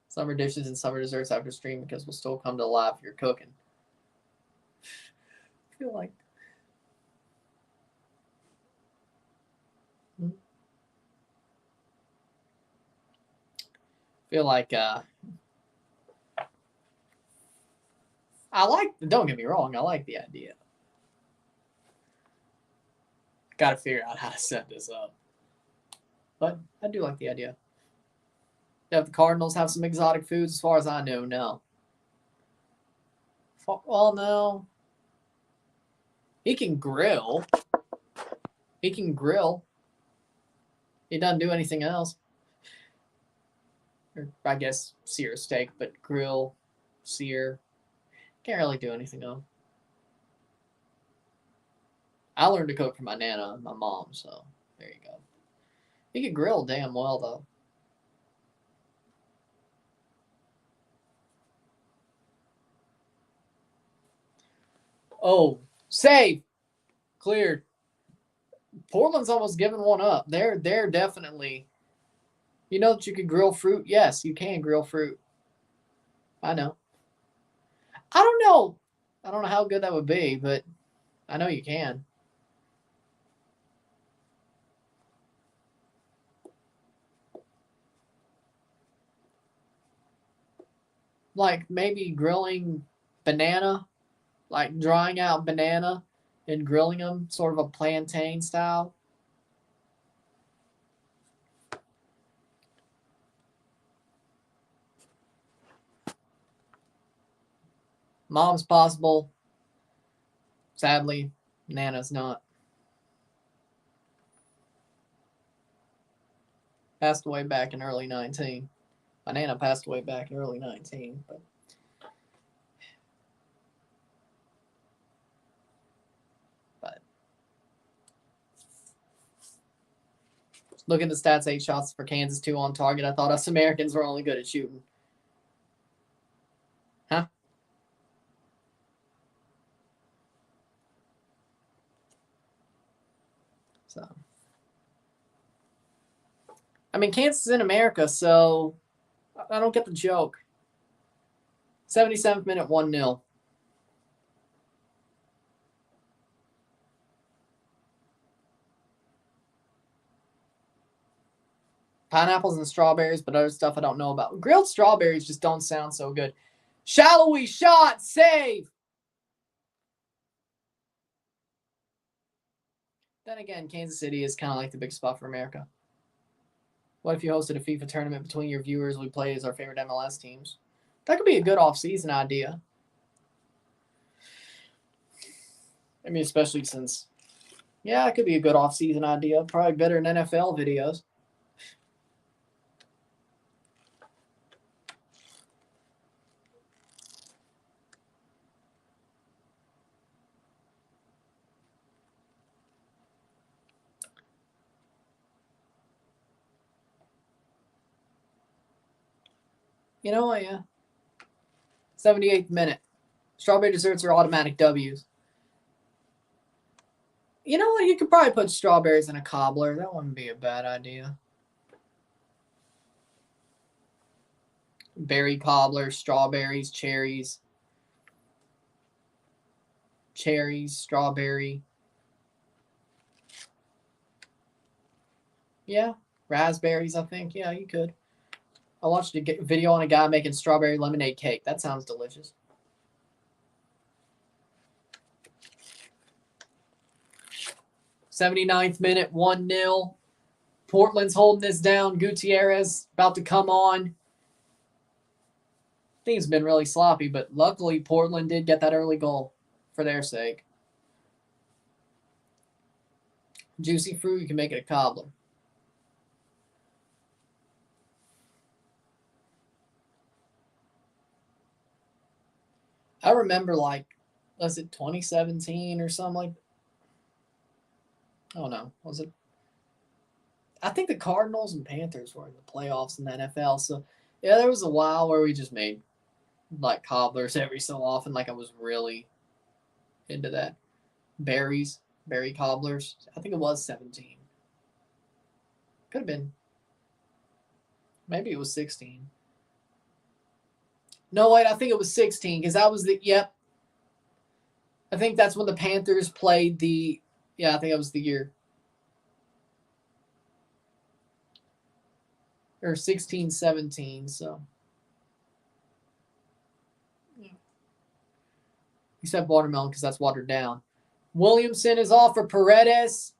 Speaker 1: Summer dishes and summer desserts after stream because we'll still come to live if you're cooking. I feel like. Don't get me wrong, I like the idea. Got to figure out how to set this up. But I do like the idea. If the Cardinals have some exotic foods, as far as I know, no. Well, no. He can grill. He doesn't do anything else. Or, I guess, sear a steak, but grill, sear. Can't really do anything else. I learned to cook from my Nana and my mom, so there you go. He could grill damn well, though. Oh, save! Cleared. Portland's almost given one up. They're definitely... You know that you can grill fruit? Yes, you can grill fruit. I know. I don't know. I don't know how good that would be, but I know you can. Like maybe grilling banana, like drying out banana and grilling them, sort of a plantain style. Mom's possible. Sadly, Nana's not. Passed away back in early 19. My Nana passed away back in early 19. But look at the stats, 8 shots for Kansas, 2 on target. I thought us Americans were only good at shooting. Huh? So, I mean, Kansas is in America, so I don't get the joke. 77th minute, 1-0. Pineapples and strawberries, but other stuff I don't know about. Grilled strawberries just don't sound so good. Shallowy shot, save! Then again, Kansas City is kind of like the big spot for America. What if you hosted a FIFA tournament between your viewers we play as our favorite MLS teams? That could be a good off-season idea. I mean, especially since, yeah, it could be a good off-season idea. Probably better than NFL videos. You know what, yeah. 78th minute. Strawberry desserts are automatic W's. You know what? You could probably put strawberries in a cobbler. That wouldn't be a bad idea. Berry cobbler, strawberries, cherries, strawberry. Yeah, raspberries, I think. Yeah, you could. I watched a video on a guy making strawberry lemonade cake. That sounds delicious. '79th minute, 1-0. Portland's holding this down. Gutierrez about to come on. Things been really sloppy, but luckily Portland did get that early goal for their sake. Juicy fruit, you can make it a cobbler. I remember, like, was it 2017 or something like that? Oh, no. Was it? I think the Cardinals and Panthers were in the playoffs in the NFL. So, yeah, there was a while where we just made, like, cobblers every so often. Like, I was really into that. Berry cobblers. I think it was 17. Could have been. Maybe it was 16. No, wait, I think it was 16 because that was the, yep. I think that's when the Panthers played the, yeah, I think that was the year. Or 16, 17, so. Yeah. Except watermelon because that's watered down. Williamson is off for Paredes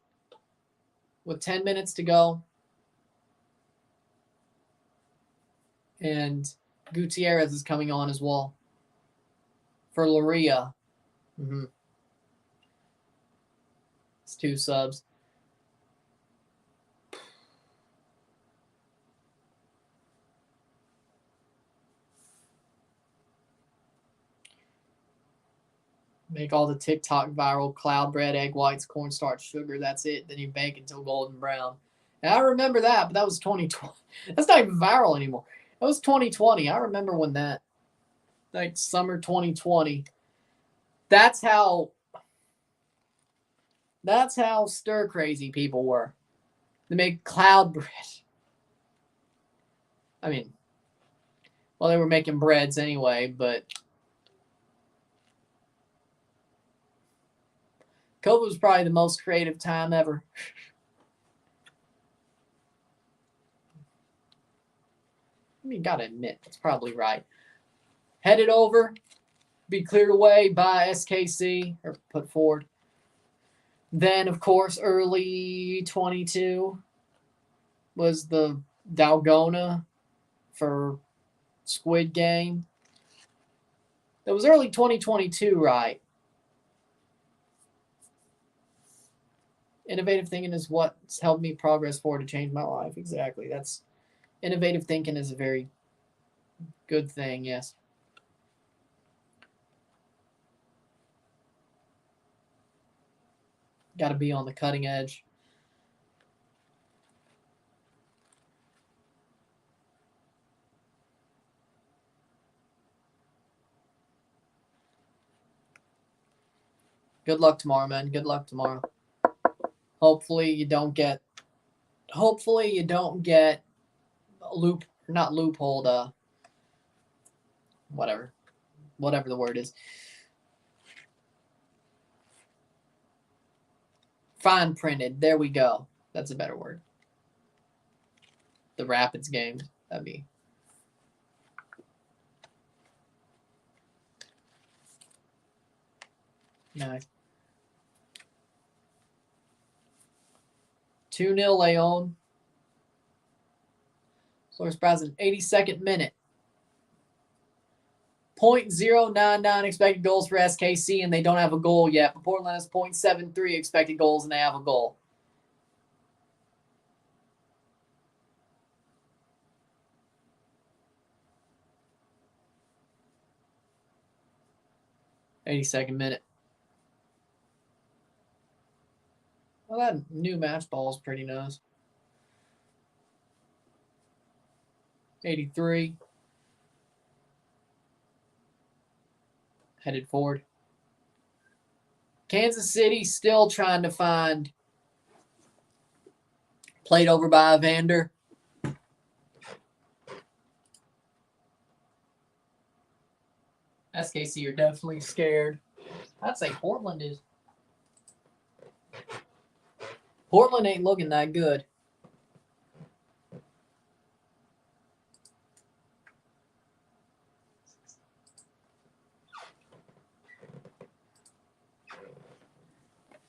Speaker 1: with 10 minutes to go. And Gutierrez is coming on as well for Loria. Mm-hmm. It's 2 subs. Make all the TikTok viral cloud bread, egg whites, cornstarch, sugar. That's it. Then you bake until golden brown. And I remember that, but that was 2020. That's not even viral anymore. That was 2020. I remember when that, like summer 2020. That's how stir crazy people were. They make cloud bread. I mean, well, they were making breads anyway, but COVID was probably the most creative time ever. I mean, gotta admit, that's probably right. Headed over, be cleared away by SKC, or put forward. Then, of course, early 22 was the Dalgona for Squid Game. It was early 2022, right? Innovative thinking is what's helped me progress forward to change my life. Exactly. That's innovative thinking is a very good thing, yes. Got to be on the cutting edge. Good luck tomorrow, man. Good luck tomorrow. Hopefully you don't get not loopholed, whatever the word is. Fine printed. There we go. That's a better word. The Rapids game. That'd be. Nice. 2-0 Leon. Source Brazil, 82nd minute. 0.099 expected goals for SKC, and they don't have a goal yet. But Portland has 0.73 expected goals, and they have a goal. '82nd minute. Well, that new match ball is pretty nice. 83. Headed forward. Kansas City still trying to find. Played over by Evander. SKC are definitely scared. I'd say Portland is. Portland ain't looking that good.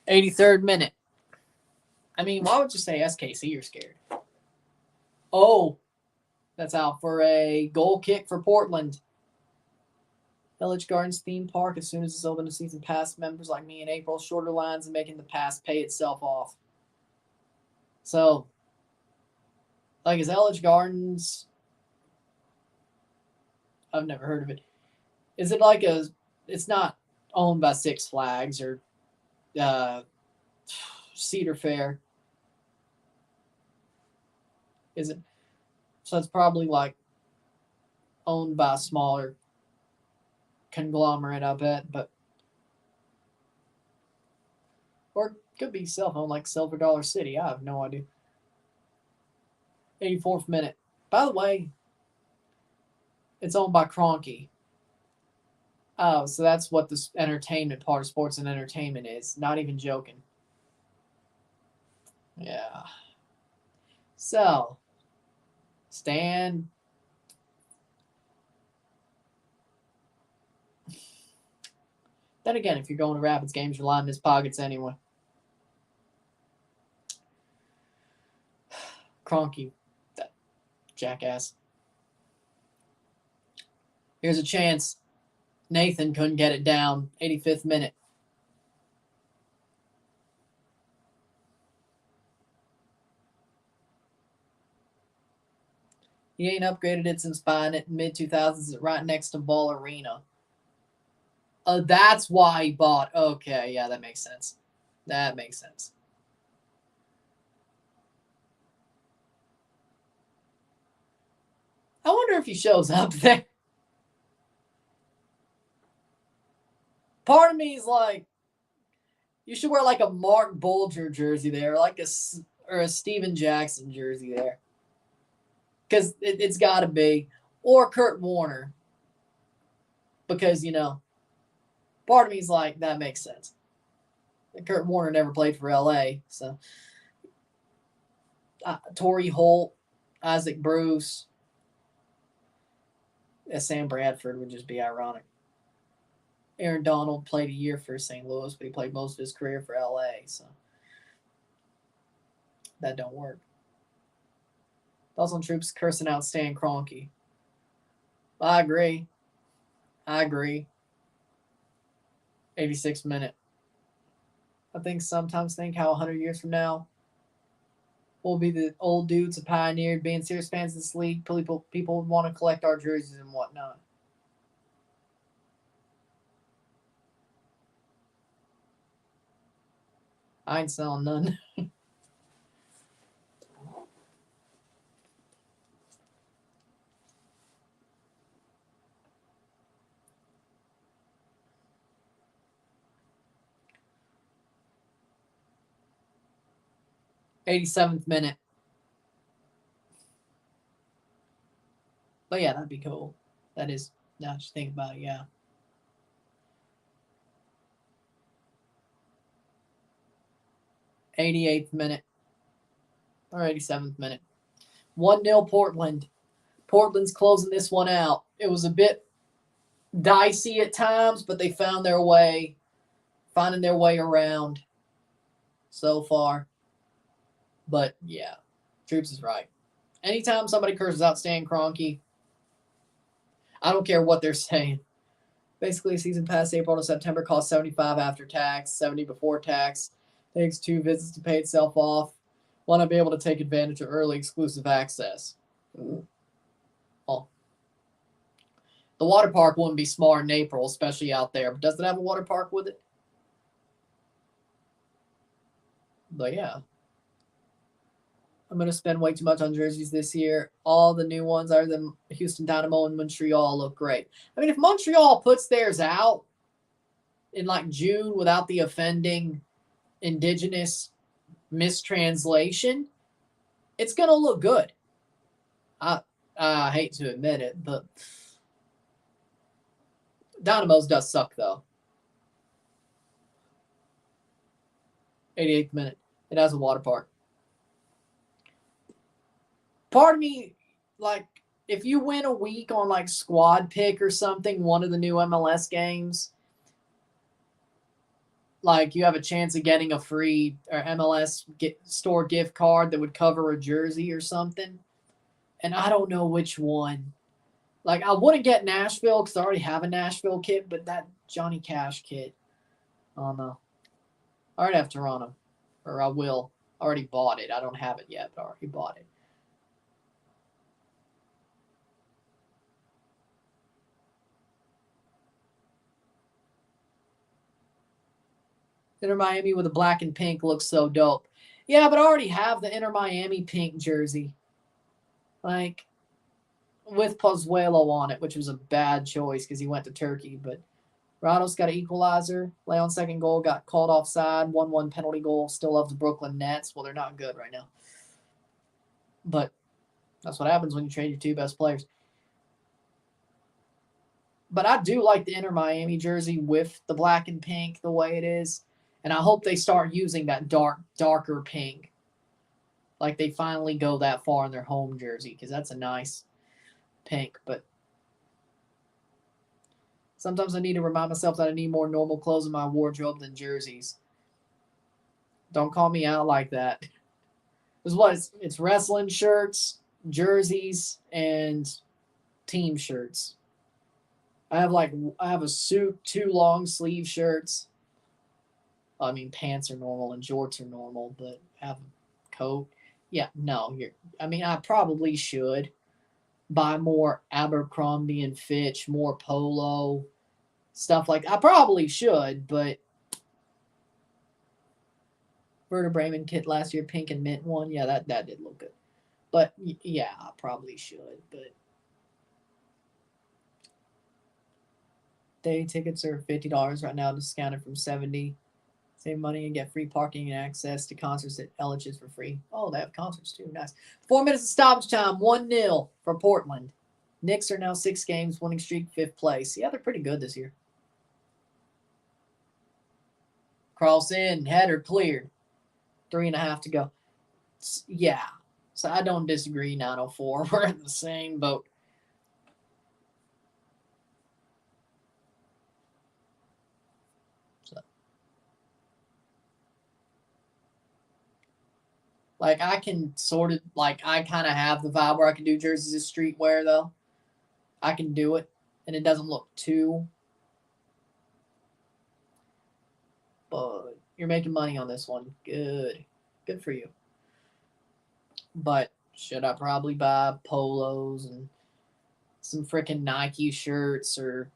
Speaker 1: '83rd minute. I mean, why would you say SKC are scared? Oh, that's out for a goal kick for Portland. Village Gardens theme park, as soon as it's open to season pass members like me in April, shorter lines and making the pass pay itself off. So, like, is Village Gardens? I've never heard of it. Is it like it's not owned by Six Flags or Cedar Fair? Is it? So it's probably like owned by a smaller conglomerate, I bet, but or it could be self-owned like Silver Dollar City. I have no idea. 84th minute. By the way, it's owned by Kroenke. Oh, so that's what this entertainment part of sports and entertainment is. Not even joking. Yeah. So, Stan. Then again, if you're going to Rapids games, you're lining his pockets anyway. Kroenke, that jackass. Here's a chance. Nathan couldn't get it down. 85th minute. He ain't upgraded it since buying it in mid-2000s right next to Ball Arena. That's why he bought. Okay, yeah, that makes sense. That makes sense. I wonder if he shows up there. Part of me is like, you should wear like a Mark Bulger jersey there, like a Steven Jackson jersey there, because it's got to be, or Kurt Warner, because part of me is like that makes sense. Kurt Warner never played for LA, so Torrey Holt, Isaac Bruce, Sam Bradford would just be ironic. Aaron Donald played a year for St. Louis, but he played most of his career for LA, so that don't work. Thoughts on troops cursing out Stan Kroenke? I agree. 86th minute. I sometimes think how 100 years from now we'll be the old dudes that pioneered being serious fans of this league. People would want to collect our jerseys and whatnot. I ain't selling none. '87th minute. But yeah, that'd be cool. That is, now that you think about it, yeah. 88th minute. Or 87th minute. 1-0 Portland. Portland's closing this one out. It was a bit dicey at times, but they found their way, finding their way around so far. But yeah, Troops is right. Anytime somebody curses out Stan Kroenke, I don't care what they're saying. Basically, a season pass April to September costs $75 after tax, $70 before tax. Takes 2 visits to pay itself off. Want to be able to take advantage of early exclusive access. Oh. The water park wouldn't be smart in April, especially out there. But does it have a water park with it? But yeah. I'm going to spend way too much on jerseys this year. All the new ones other than Houston Dynamo and Montreal look great. I mean, if Montreal puts theirs out in like June without the offending indigenous mistranslation, it's going to look good. I hate to admit it, but Dynamo's does suck, though. 88th minute. It has a water park. Part of me, like, if you win a week on, like, Squad Pick or something, one of the new MLS games, like, you have a chance of getting a free or MLS store gift card that would cover a jersey or something. And I don't know which one. Like, I wouldn't get Nashville because I already have a Nashville kit, but that Johnny Cash kit, I don't know. I already have Toronto, or I will. I already bought it. I don't have it yet, but I already bought it. Inter Miami with the black and pink looks so dope. Yeah, but I already have the Inter Miami pink jersey. Like, with Pozuelo on it, which was a bad choice because he went to Turkey. But Ramos got an equalizer. Leon's second goal got called offside. 1-1 penalty goal. Still loves the Brooklyn Nets. Well, they're not good right now. But that's what happens when you trade your 2 best players. But I do like the Inter Miami jersey with the black and pink the way it is. And I hope they start using that darker pink. Like they finally go that far in their home jersey because that's a nice pink. But sometimes I need to remind myself that I need more normal clothes in my wardrobe than jerseys. Don't call me out like that. Because what? It's wrestling shirts, jerseys, and team shirts. I have a suit, 2 long sleeve shirts. I mean, pants are normal and jorts are normal, but have a coat. Yeah, no. I probably should buy more Abercrombie and Fitch, more Polo, stuff like that. I probably should, but Werder Bremen kit last year, pink and mint one. Yeah, that did look good. But yeah, I probably should, but day tickets are $50 right now, discounted from $70. Save money and get free parking and access to concerts at Ellich's for free. Oh, they have concerts too. Nice. 4 minutes of stoppage time. 1-0 for Portland. Knicks are now 6 games, winning streak, 5th place. Yeah, they're pretty good this year. Cross in, header cleared. 3.5 to go. Yeah. So I don't disagree, 904. We're in the same boat. Like, I can sort of, like, I kind of have the vibe where I can do jerseys as streetwear, though. I can do it, and it doesn't look too but you're making money on this one. Good. Good for you. But should I probably buy polos and some freaking Nike shirts or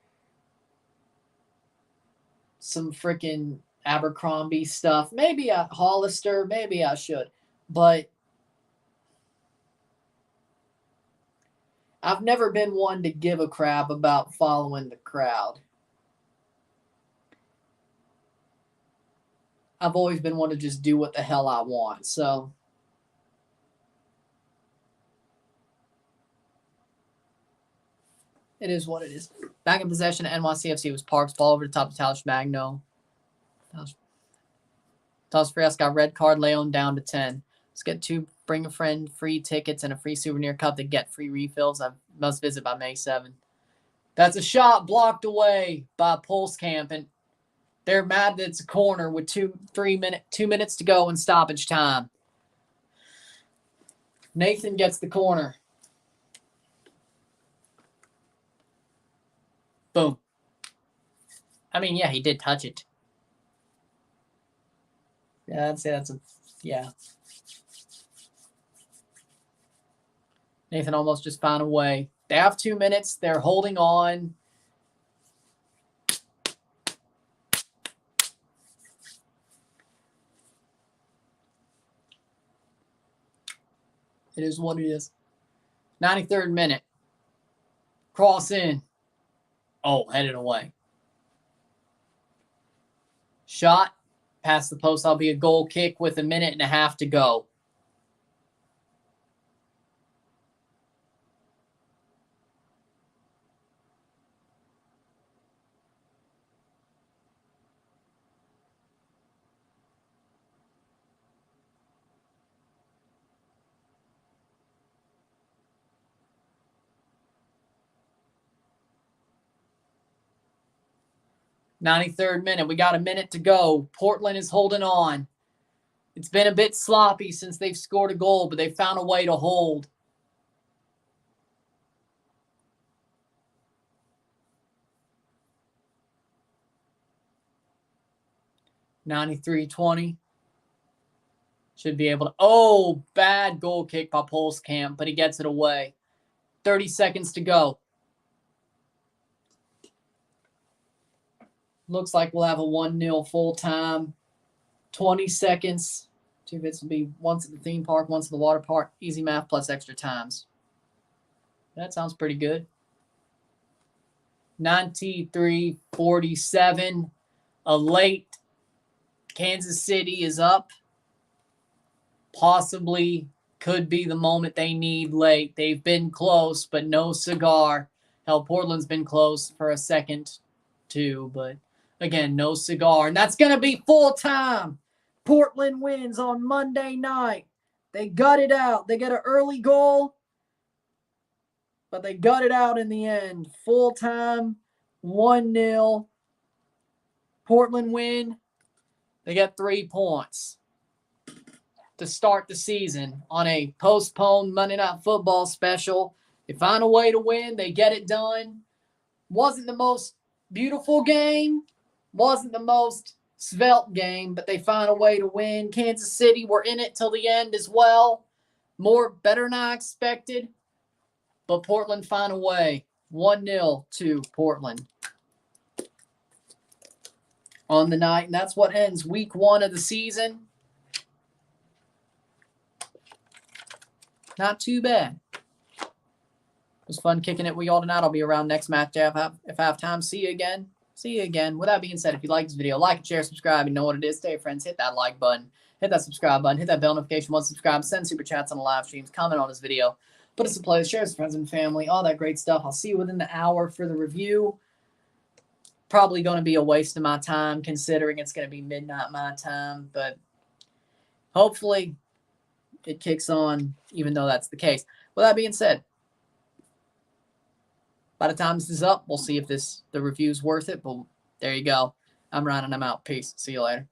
Speaker 1: some freaking Abercrombie stuff? Maybe Hollister, maybe I should. But I've never been one to give a crap about following the crowd. I've always been one to just do what the hell I want. So it is what it is. Back in possession of NYCFC was Parks. Ball over the top of Talish Magno. Toss Frias got red card. Leon down to 10. Let's get 2 bring a friend free tickets and a free souvenir cup to get free refills. I must visit by May 7th. That's a shot blocked away by Pulse Camp, and they're mad that it's a corner with 2 minutes to go in stoppage time. Nathan gets the corner. Boom. I mean, yeah, he did touch it. Yeah, I'd say that's a, yeah. Nathan almost just found a way. They have 2 minutes. They're holding on. It is what it is. 93rd minute. Cross in. Oh, headed away. Shot. Past the post. That'll be a goal kick with 1.5 minutes to go. '93rd minute. We got 1 minute to go. Portland is holding on. It's been a bit sloppy since they've scored a goal, but they found a way to hold. '93-20. Should be able to. Oh, bad goal kick by Pulse Camp, but he gets it away. 30 seconds to go. Looks like we'll have a 1-0 full time. 20 seconds. 2 bits will be once at the theme park, once at the water park. Easy math plus extra times. That sounds pretty good. 93-47. A late Kansas City is up. Possibly could be the moment they need late. They've been close, but no cigar. Hell, Portland's been close for a second, too, but again, no cigar. And that's going to be full time. Portland wins on Monday night. They gut it out. They get an early goal, but they gut it out in the end. Full time, 1-0. Portland win. They get 3 points to start the season on a postponed Monday Night Football special. They find a way to win. They get it done. Wasn't the most beautiful game. Wasn't the most svelte game, but they find a way to win. Kansas City were in it till the end as well. Better than I expected. But Portland find a way. 1-0 to Portland on the night. And that's what ends week 1 of the season. Not too bad. It was fun kicking it with y'all tonight. I'll be around next match if I have time. See you again. With that being said, if you like this video, like and share, subscribe. You know what it is. Tell your friends. Hit that like button. Hit that subscribe button. Hit that bell notification once subscribed. Send super chats on the live streams. Comment on this video. Put us in place. Share with friends and family. All that great stuff. I'll see you within the hour for the review. Probably going to be a waste of my time considering it's going to be midnight my time. But hopefully it kicks on even though that's the case. With that being said, by the time this is up, we'll see if the review's worth it. But there you go. I'm Ryan and I'm out. Peace. See you later.